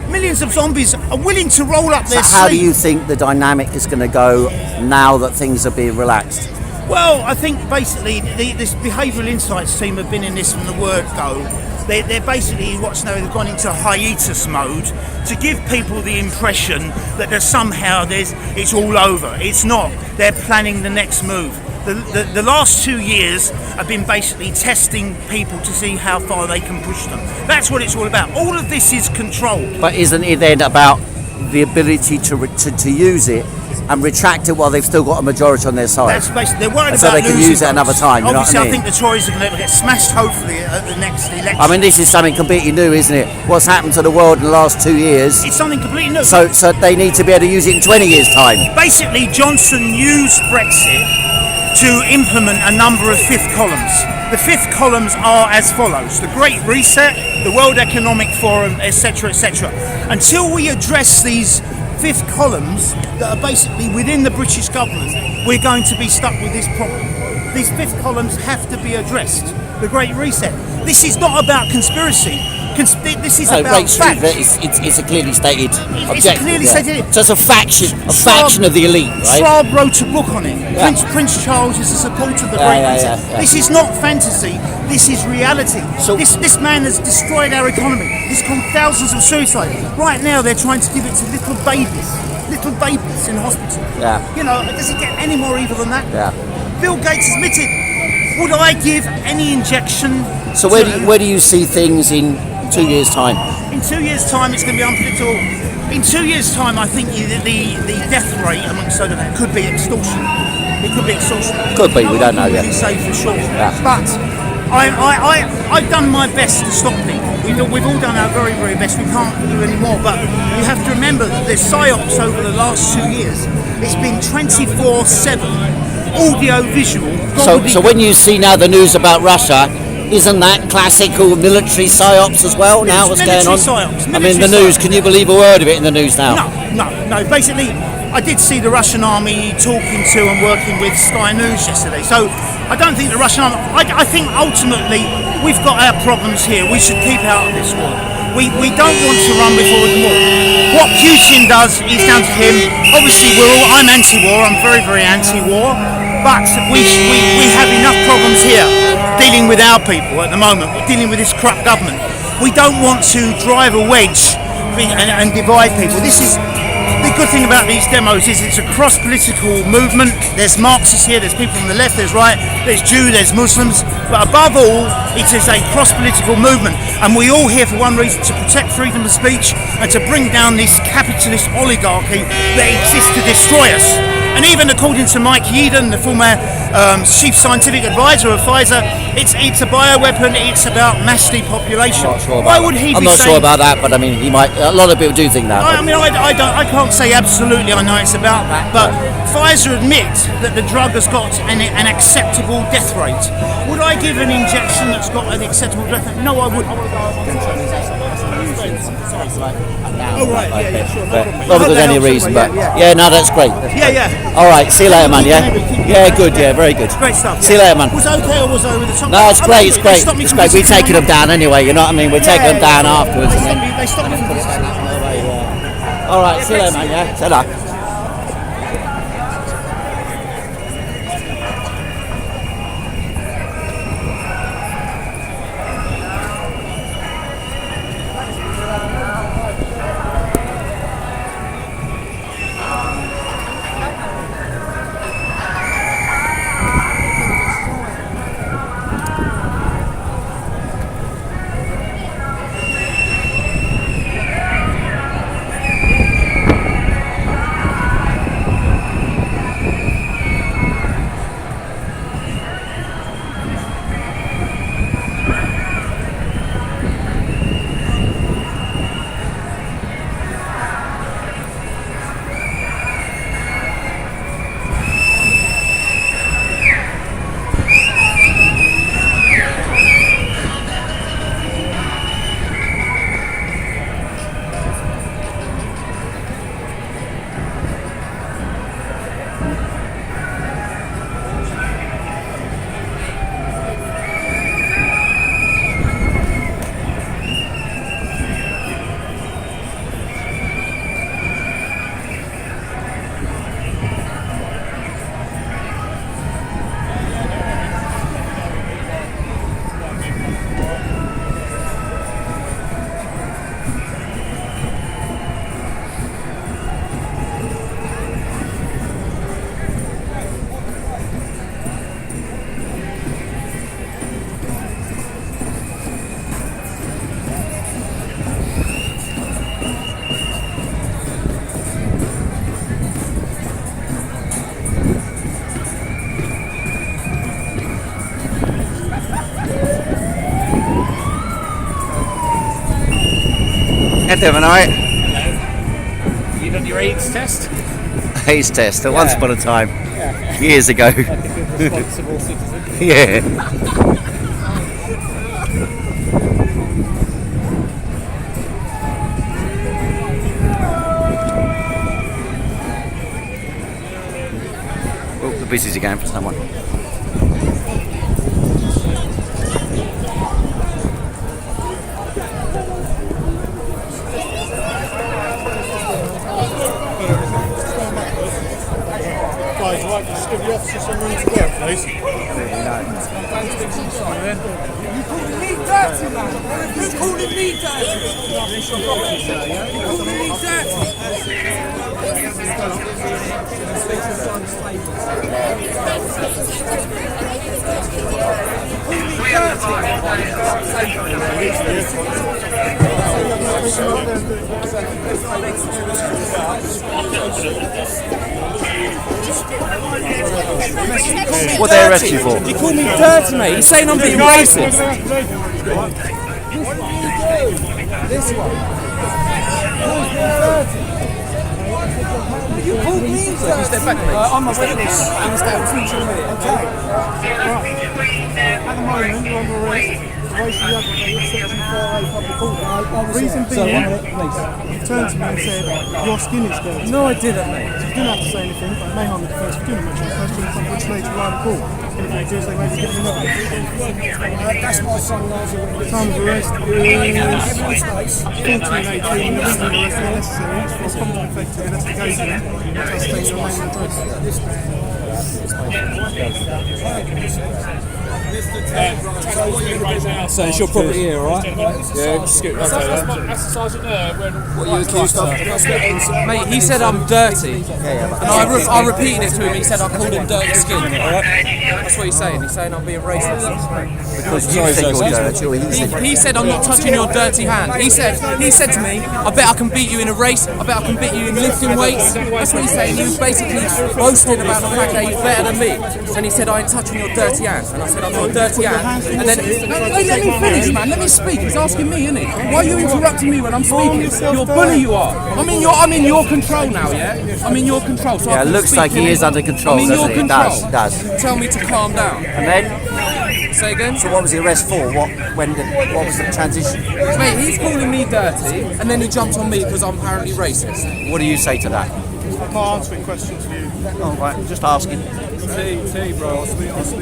Millions of zombies are willing to roll up their sleeves. So how do you think the dynamic is going to go now that things are being relaxed? Well, I think basically this Behavioural Insights team have been in this from the word go. They're basically they've gone into hiatus mode to give people the impression that it's all over. It's not. They're planning the next move. The last 2 years have been basically testing people to see how far they can push them. That's what it's all about. All of this is control. But isn't it then about the ability to use it and retract it while they've still got a majority on their side? That's basically, they're worried so about they can use it another time. You Obviously, know what I mean? think the Tories are going to get smashed, hopefully, at the next election. I mean, this is something completely new, isn't it? What's happened to the world in the last 2 years? It's something completely new. So they need to be able to use it in 20 years' time. Basically, Johnson used Brexit to implement a number of fifth columns. The fifth columns are as follows: the Great Reset, the World Economic Forum, etc., etc. Until we address these fifth columns that are basically within the British government, we're going to be stuck with this problem. These fifth columns have to be addressed. The Great Reset. This is not about conspiracy. This is about fact. It's a clearly stated objective. It's clearly stated. So it's a faction of the elite, right? Schwab wrote a book on it. Yeah. Prince Charles is a supporter of the Great Reset. This is not fantasy. This is reality. So this man has destroyed our economy. He's caused thousands of suicides. Right now, they're trying to give it to little babies in hospital. Yeah. You know, does it get any more evil than that? Yeah. Bill Gates admitted. Would I give any injection? So where do you see things in 2 years' time? In 2 years' time, it's going to be unpredictable. In 2 years' time, I think the death rate amongst other that could be extortion. It could be extortion. Could be, we don't know yet. Who can say for sure? Yeah. But I've done my best to stop people. We've all done our very, very best. We can't do any more. But you have to remember that the psyops over the last 2 years, it's been 24/7, audio, visual. So when you see now the news about Russia, isn't that classical military psyops as well? Now what's going on? Psyops, I mean, the news. Can you believe a word of it in the news now? No. Basically, I did see the Russian army talking to and working with Sky News yesterday. So I don't think the Russian army. I think ultimately we've got our problems here. We should keep out of this war. We don't want to run before we can walk. What Putin does is down to him. Obviously, I'm anti-war. I'm very, very anti-war. But we have enough problems here dealing with our people at the moment. We're dealing with this corrupt government. We don't want to drive a wedge and divide people. This is the good thing about these demos is it's a cross-political movement. There's Marxists here, there's people from the left, there's right, there's Jew, there's Muslims, but above all, it is a cross-political movement, and we all here for one reason, to protect freedom of speech and to bring down this capitalist oligarchy that exists to destroy us. And even according to Mike Yeadon, the former chief scientific advisor of Pfizer, it's a bioweapon. It's about mass depopulation. Why would he? I'm not sure about that, but I mean, he might. A lot of people do think that. I can't say absolutely. I know it's about that, but Pfizer admit that the drug has got an acceptable death rate. Would I give an injection that's got an acceptable death rate? No, I wouldn't. Oh right, yeah, sure. Not because any reason, but yeah, no, that's great. Yeah. All right, see you later, man. Yeah, good. Yeah, very good. Great stuff. See you later, man. Was it okay or was I over the top? No, it's great. It's great. It's great. We're taking them down anyway. You know what I mean? We're taking them down afterwards. They stopped me from this. All right, see you later, man. Yeah, ta-da. Doing alright? You done your AIDS test? AIDS test, once upon a time. Years ago. Like a good responsible citizen. Yeah. Oh, the busies are going for someone. Just give the officer some room to work, please. You calling me dirty, man? You calling me dirty? You calling me dirty? What they arrest you for? He called me dirty, mate. He's saying I'm being racist. This one. You called me dirty. Step back, mate. I'm a witness. Understand? At the moment, you're under arrest. Racially aggravated, section 4A public order. Reason being, you turned to me and said, your skin is dirty. No, I didn't, mate. So you didn't have to say anything, but it may harm the defence. You didn't mention the question, which later line of court. Anything they do is they may be given another. That's my son, Lars. Time of arrest is 14:18. The reason of arrest is necessary. It's common effective investigation. Just state your name and address. So it's your property here, right? Yeah, scoot right there. That's the sergeant there. What are you accused of? Mate, he said I'm dirty. And I repeated it to him. He said I called him dirty skin. Alright? That's what he's saying. He's saying I'm being racist. Because you said you're dirty, or He said I'm not touching your dirty hand. He said to me, I bet I can beat you in a race. I bet I can beat you in lifting weights. That's what he's saying. He was basically boasting about the fact that he's better than me. And he said I ain't touching your dirty hand. And I said I've got a dirty hand. And then wait, let me finish, man. Let me speak. He's asking me, isn't he? Why are you interrupting me when I'm speaking? You're a bully, you are. I'm in your control now, yeah? I'm in your control. So yeah, it looks like he is under control, doesn't it? It does. Tell me to calm down. And then? Say again? So what was the arrest for? What was the transition? Mate, he's calling me dirty, and then he jumped on me because I'm apparently racist. What do you say to that? I can't answer a question to you. Oh, right, just asking. Bro.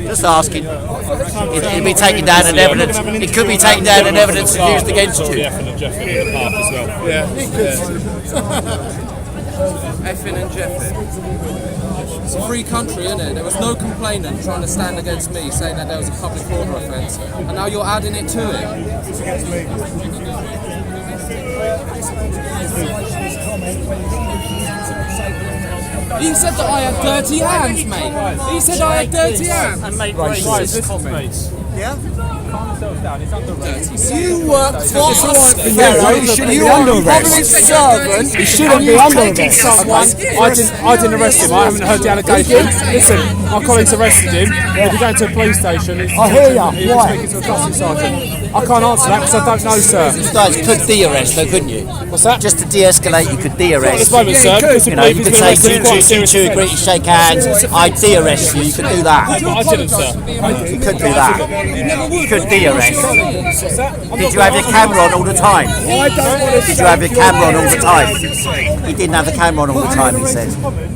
Just asking. It'll be taken down in evidence. It could be taken down in evidence and used against you. Effing and Jeffing in the park as well. Effing and Jeffing. It's a free country, isn't it? There was no complainant trying to stand against me saying that there was a public order offence, and now you're adding it to it. It's against me. He said that I had dirty hands, mate. He said I had dirty hands. And make racist comments. Yeah? Calm yourself down, it's under arrest. You work for us. You are a public servant. He shouldn't be under arrest. I didn't arrest him. I haven't heard the allegation. Listen, my colleagues arrested him. We'll be going to a police station. I hear ya. He was speaking to a justice sergeant. I can't answer that because I don't know, sir. You guys could de-arrest, though, couldn't you? What's that? Just to de-escalate, you could de-arrest. Not at this moment, sir. You know, you could say you two agree to shake hands. I de-arrest you. You could do that. I didn't, sir. You could do that. You could de-arrest. Did you have your camera on all the time? Did you have your camera on all the time? He didn't have the camera on all the time, he said.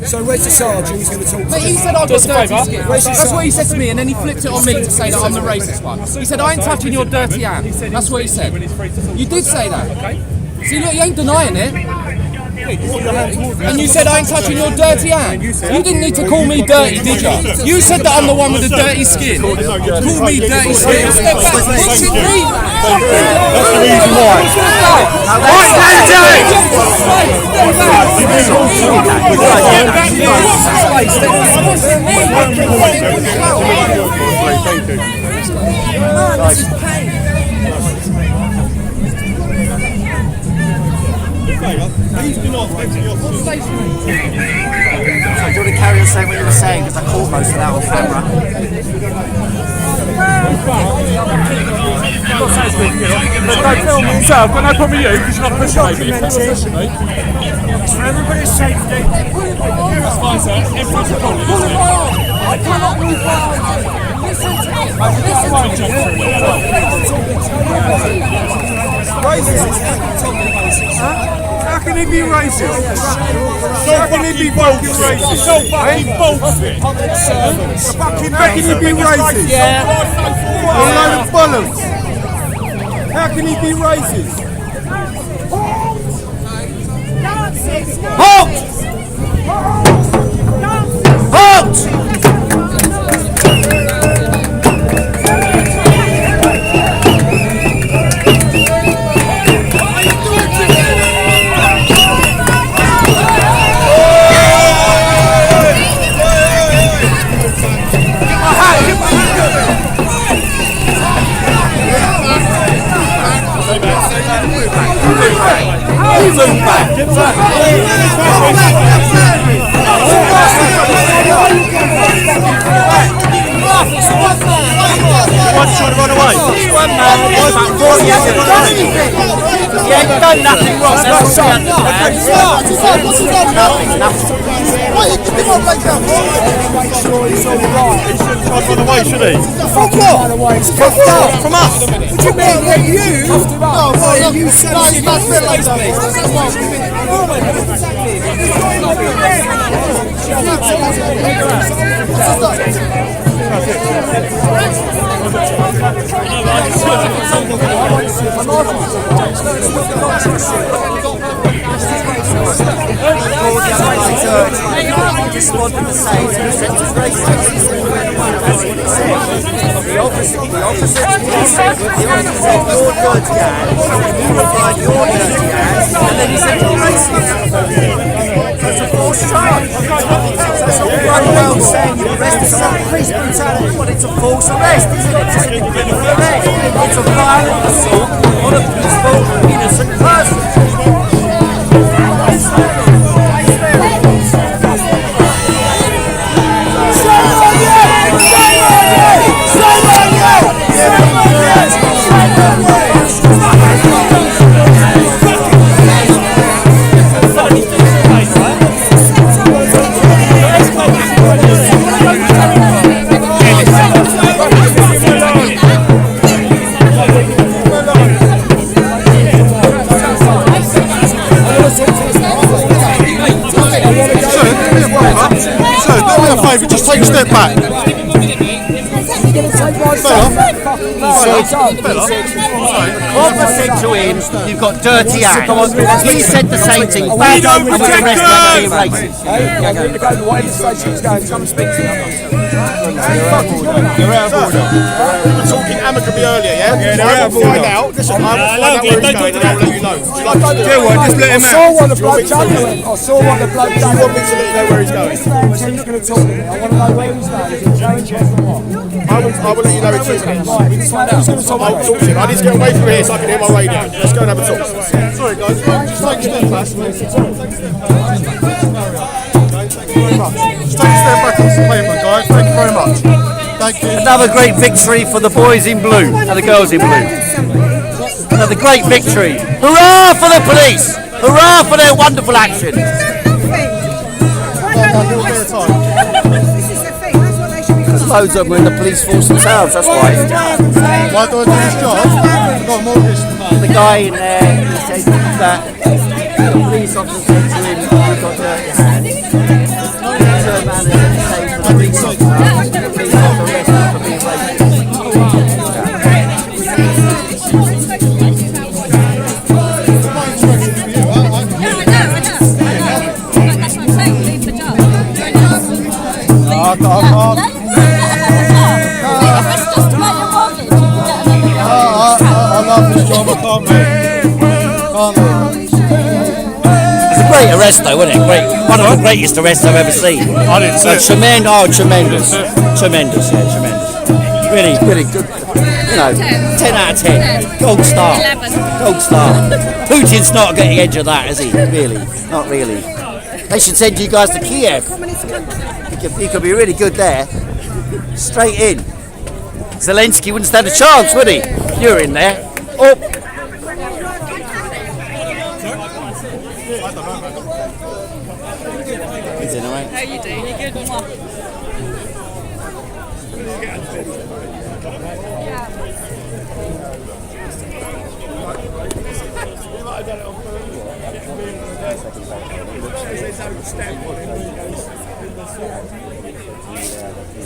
So where's the sergeant who's going to talk to Mate, he said I got dirty skin. That's what he said to me, and then he flipped it on me to say that I'm the racist one. He said I ain't touching your dirty hand. That's what he said. You did say that. See, look, you ain't denying it. And you said I ain't touching your dirty hand. You didn't need to call me dirty, did you? You said that I'm the one with the dirty skin. Call me dirty skin. Step back. What's it mean? That's the reason why. Please do not mention your so do you want to carry on saying what you were saying, because I caught most of that on camera. Don't film me, sir. I've got no problem with you because you're not pushing me. It's for everybody's safety. That's fine, sir. Everyone's recording. I cannot move forward. Listen to me. How can he be racist? How can he be fucking racist? So fucking bullshit. How can he be racist? Yeah. What a load of bollocks. How can he be racist? Halt! Halt! Move back. Get back. Run away, should he? Fuck off! From us! What do you mean? You said just wanted to say to the centre's racist. That's what he said. The opposite said, you're dirty ass, you replied, you're dirty ass, and then he said, you're racist. That's a false charge. That's all very well saying you arrested someone, police brutality, but it's a false arrest, isn't it? It's a criminal arrest. It's a violent assault on a peaceful, innocent person. Just take a step back. Copper said to him, you've got dirty hands. He said the same thing. We don't protect girls! You're out of order. We were talking amicably earlier, yeah? Yeah, they're out of order. Find out. Listen, I will find out where he's going and I'll let you know. Would you like to do it? Just let him out. I saw what the bloke done. I saw what the bloke done. You want me to let you know where he's going? He's going to talk to me. I want to know where he's going. Is it Censorship or what? I will let you know in 2 minutes. Who's going to talk to I'll talk to him. I need to get away from here so I can hear my radio. Let's go and have a talk. Sorry guys, just take a step back. Thank you very much. Just take a step back on the pavement, guys. Thank you very much. Thank you. Another great victory for the boys in blue and the girls in blue. Another great victory. Hurrah for the police! Hurrah for their wonderful action. There's loads of them in the police force themselves, that's why. Why do I do this job? Got more the guy in there, he said that the police officer said to him, you've got dirty hands. He turned around and said to the police officer, arrested for being racist. I love this job, I can't move. It's a great arrest though, wasn't it? Great, one of the greatest arrests I've ever seen. I didn't see it. Tremendous, tremendous, really good. You know, 10 out of 10, gold star, gold star. Putin's not getting the edge of that, is he? Really, not really. They should send you guys to Kiev. You could be really good there. Straight in. Zelensky wouldn't stand a chance, would he? You're in there. Oh. He's in, alright. How you doing? You good?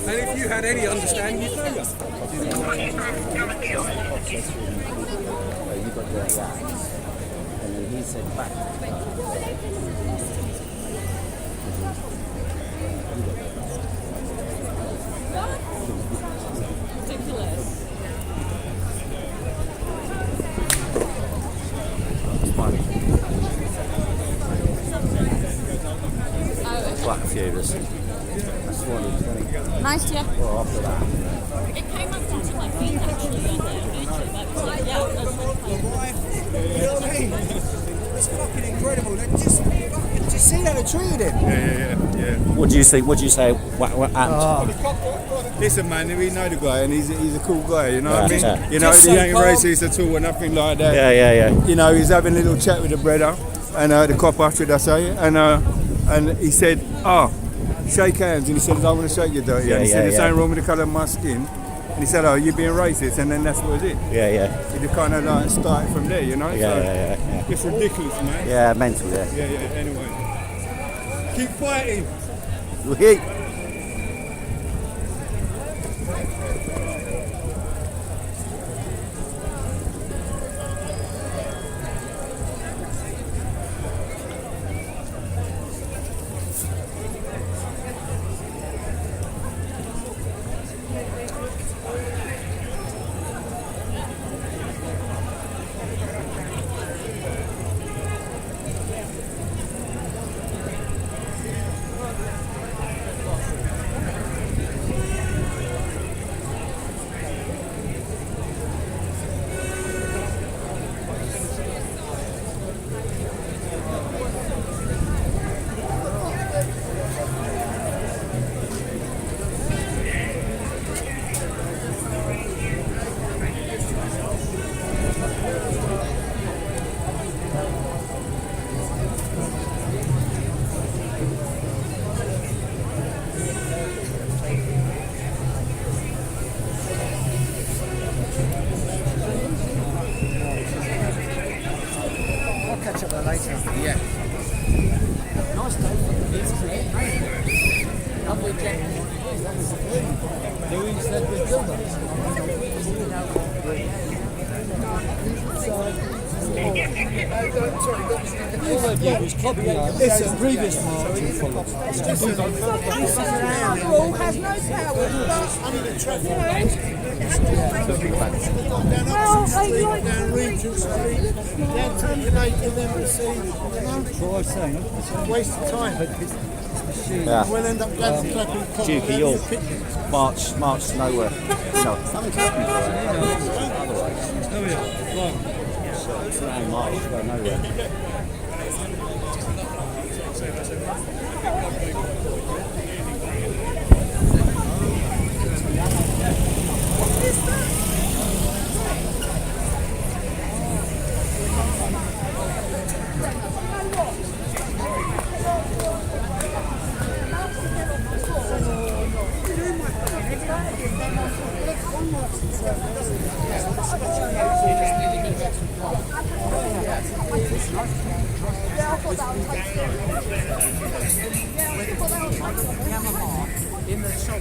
And if you had any understanding, you'd know that. And then he said back. Quite a few of us. Nice to you. Well, after that. It came up onto my feed actually on YouTube. I was like, yeah, that's You know what I mean? It's fucking incredible. They just see how they treated him. Yeah. What do you think? What do you say? What happened? Listen, man, we know the guy, and he's a cool guy. You know what I mean? Yeah. You know, he ain't racist at all, or nothing like that. Yeah. You know, he's having a little chat with the brother. and the copper, should I say, and he said, shake hands, and he said, I don't want to shake you, dirty. Yeah, And he said, there's yeah. something wrong with the colour of my skin. And he said, you're being racist, and then that's what was it. Yeah, yeah. It just kind of like started from there, you know? Yeah, so yeah. it's ridiculous, man. Yeah, mental, yeah. Yeah, anyway. Keep fighting. Catch up with her later. Yeah. Nice day. Lovely jacket. Louis said we'd build It's a previous march in Fulham. It's just has no power. down Regent Street, down Tampa Embassy, That's what I was saying. It's a waste of time. Yeah. We'll end up clapping. Duke of York. March to nowhere. No. Something's happening. March to nowhere. In the shop,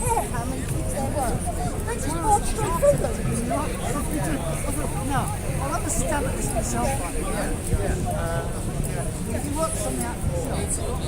How many kids there were? They just marched straight through them. No, I'll have a stab at this myself. If you work something out for yourself.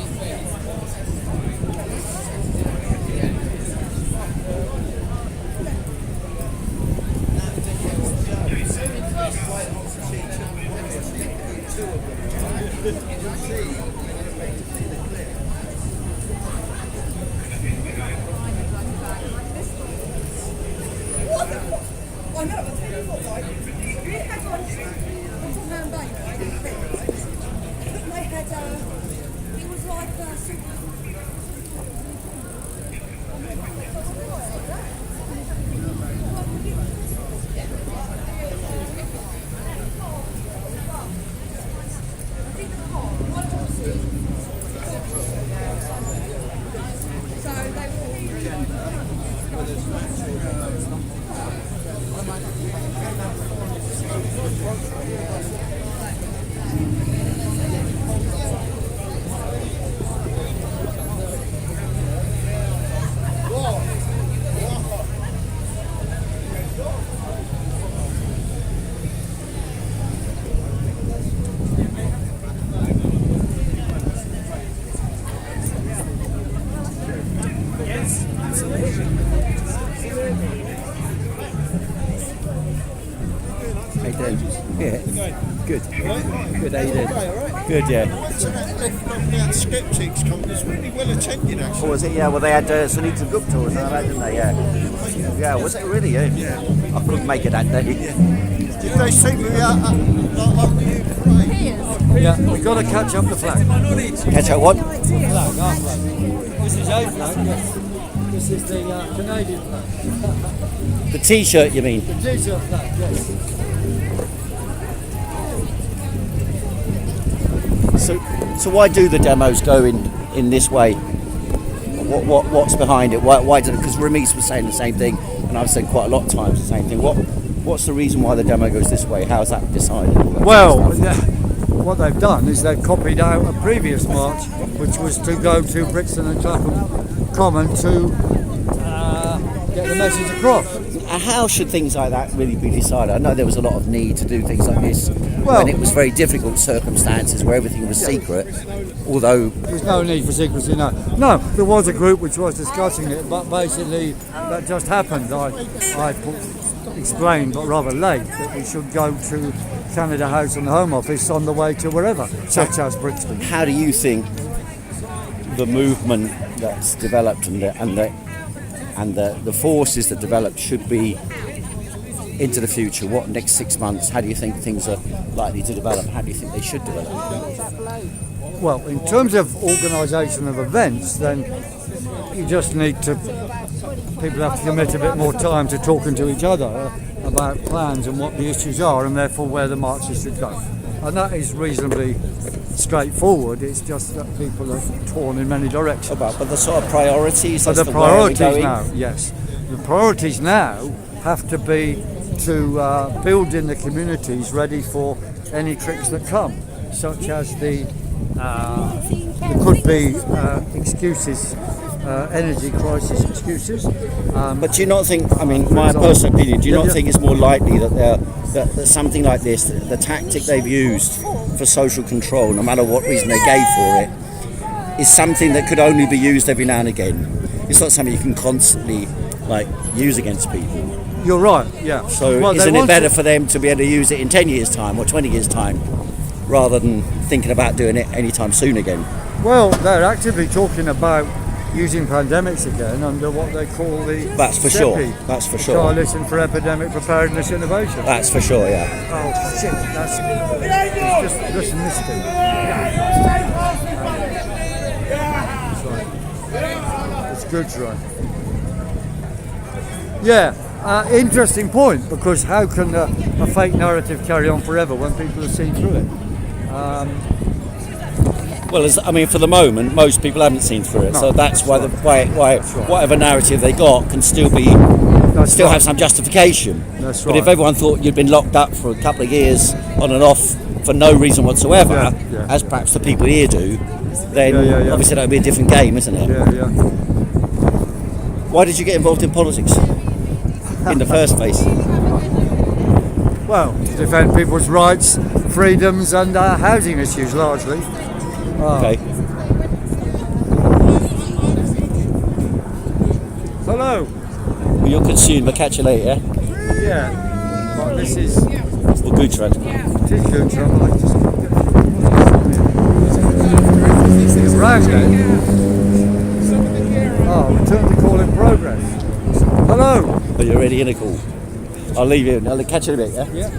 I know, I'll tell you what, right? We had one little man baby, right? They had, it was like Good. Good, how you doing? Good, yeah. So that left lockdown skeptics conference really well attended actually. Or was it? Yeah, well, they had Sunita Gupta or something like that, didn't they? Yeah. Yeah, was it really? Yeah. I couldn't make it that day. Did they seem to be after you parade? Yeah, we've got to catch up the flag. Catch up what? The flag, our flag. This is a flag, yes. This is the Canadian flag. The T-shirt, you mean? The T-shirt flag, yes. So why do the demos go in this way? What's behind it? Why do? Because Ramesh was saying the same thing, and I've said quite a lot of times the same thing. What's the reason why the demo goes this way? How's that decided? Well, what they've done is they've copied out a previous march, which was to go to Brixton and Clapham Common to get the message across. And how should things like that really be decided? I know there was a lot of need to do things like this when it was very difficult circumstances where everything was secret, although... There's no need for secrecy, no. No, there was a group which was discussing it, but basically that just happened. I explained, but rather late, that we should go to Canada House and the Home Office on the way to wherever, such as Brixton. How do you think the movement that's developed and the forces that developed should be into the future? What, next 6 months? How do you think things are likely to develop? How do you think they should develop? Well, in terms of organisation of events, then you just need to... People have to commit a bit more time to talking to each other about plans and what the issues are, and therefore where the marches should go. And that is reasonably straightforward. It's just that people are torn in many directions. But the sort of priorities. But the priorities now, yes, the priorities now have to be to build in the communities ready for any tricks that come, such as there could be excuses. Energy crisis excuses. But do you not think, I mean, my personal opinion, do you not think it's more likely that something like this, the tactic they've used for social control, no matter what reason they gave for it, is something that could only be used every now and again? It's not something you can constantly use against people. You're right, yeah. So isn't it better for them to be able to use it in 10 years' time or 20 years' time, rather than thinking about doing it anytime soon again? Well, they're actively talking about using pandemics again under what they call the That's for sure. Coalition for Epidemic Preparedness Innovation. That's for sure, yeah. Oh shit, that's just missed it. It's good, right? Yeah, interesting point, because how can a fake narrative carry on forever when people have seen through it? Well, for the moment, most people haven't seen through it, so that's why whatever narrative they got can still have some justification. That's but if everyone thought you'd been locked up for a couple of years on and off for no reason whatsoever, as perhaps the people here do, then obviously that would be a different game, isn't it? Yeah. Why did you get involved in politics in the first place? Well, to defend people's rights, freedoms, and housing issues largely. Okay. Hello. Well, you're consumed. I'll catch you later. Yeah. But this is. Well, good trend. It is good trend. I like to right then. Oh, return to call in progress. Hello. Are you already in a call? I'll leave you. I'll catch you in a bit. Yeah. Yeah.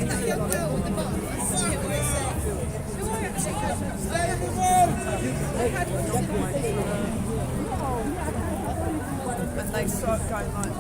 That young girl with the bum. And they start going like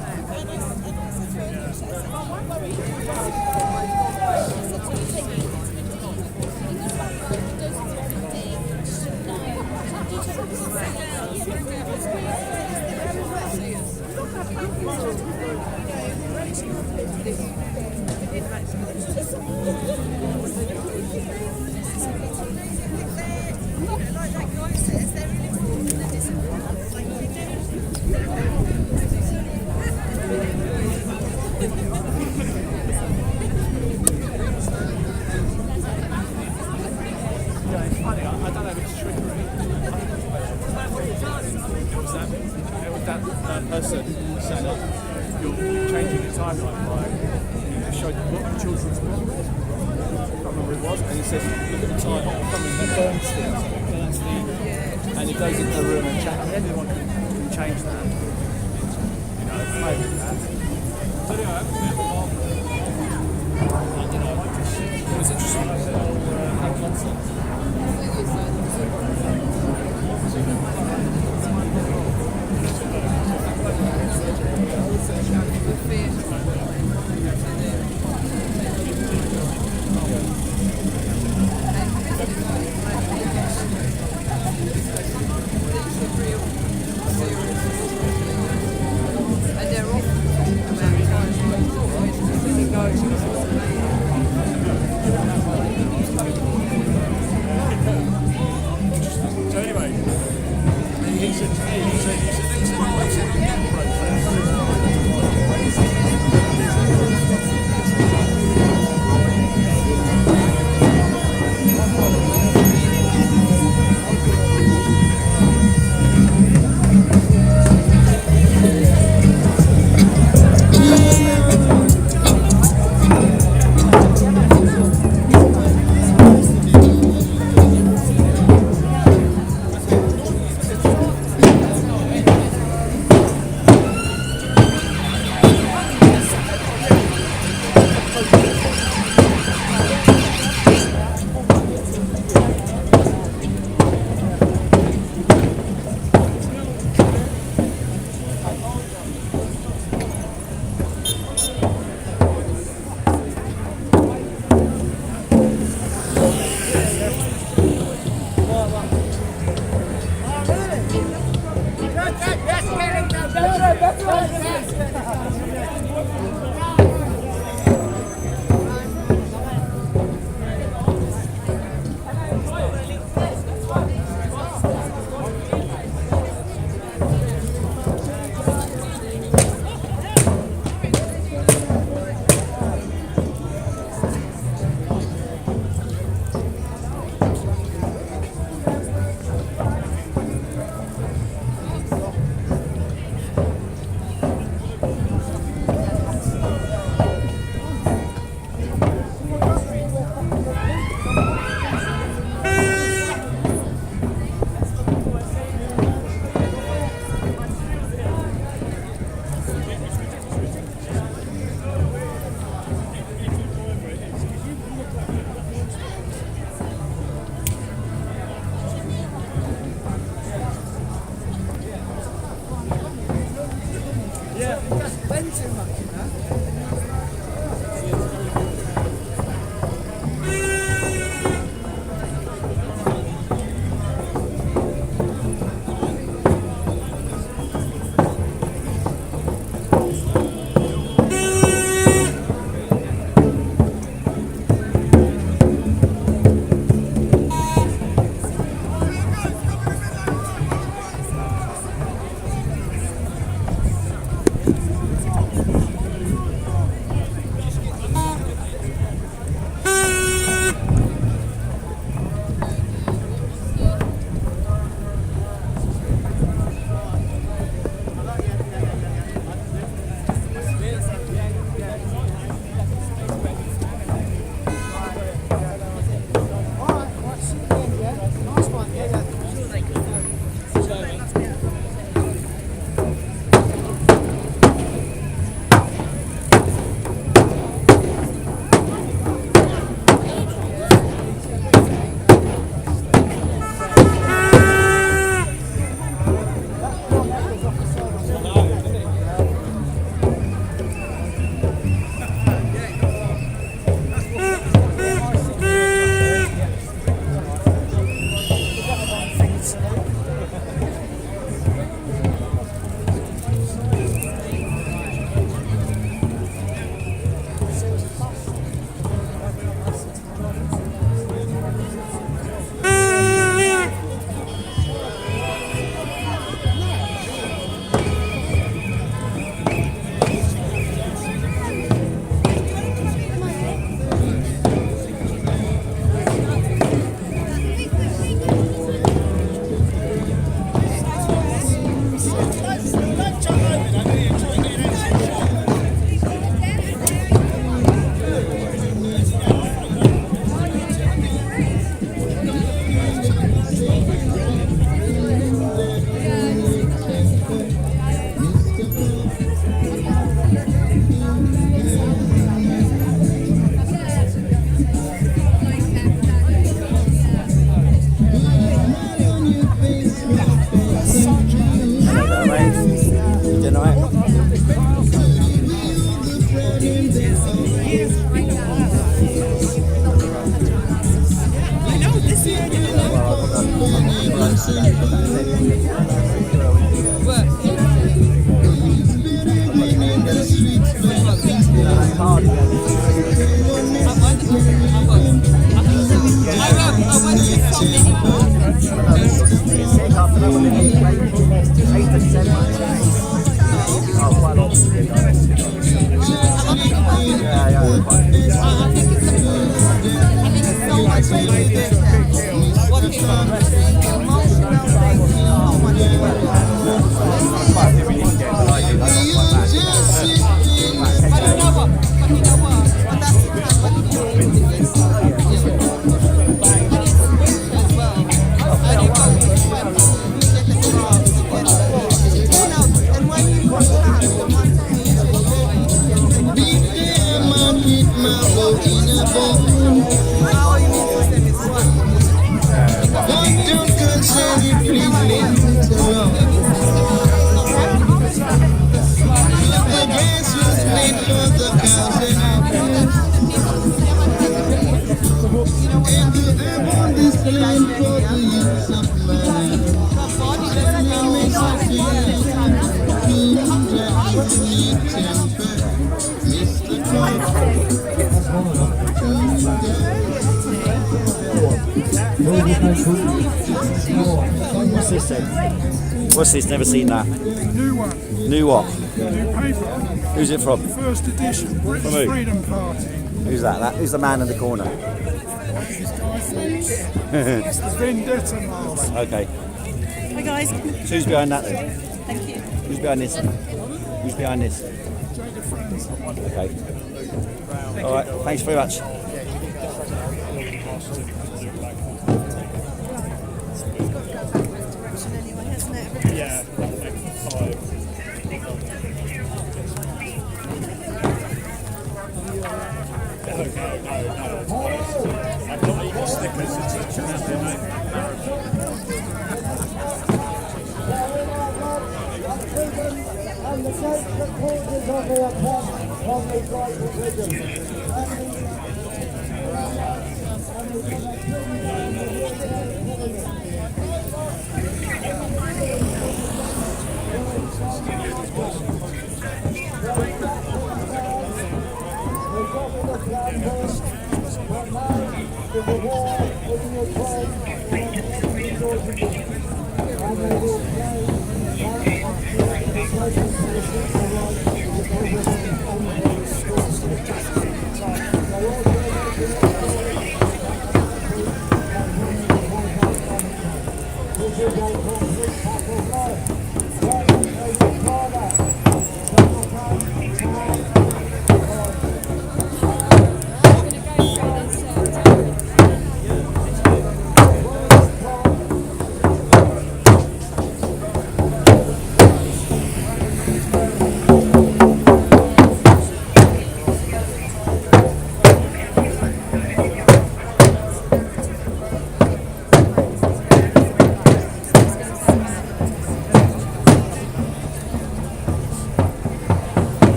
person saying that you're changing the timeline by you showed the book, children's book. I can't remember who it was, and he says, look at the time, he burns things, and he goes into the room and changes. Anyone can change that. You know, maybe that. So it was interesting how concept. What's this then? What's this? Never seen that. New one. New what? New paper. Who's it from? First edition. British From who? Freedom Party. Who's that? Who's the man in the corner? This guy thinks it's the Vendetta March. Okay. Hi guys. So who's behind that then? Thank you. Who's behind this? Who's behind this? Jacob Friends. Okay. All right. Thanks very much. Yeah, like 5. No, I've not eaten Snickers since it's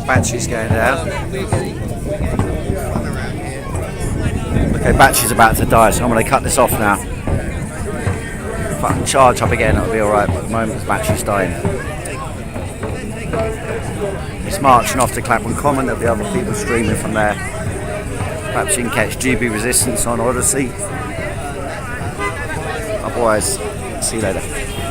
Battery's going down. Okay, battery's about to die, so I'm going to cut this off now. If I can charge up again, it'll be alright, but at the moment the battery's dying. It's marching off to Clapham Common, there'll be other people streaming from there. Perhaps you can catch GB Resistance on Odyssey. Otherwise, see you later.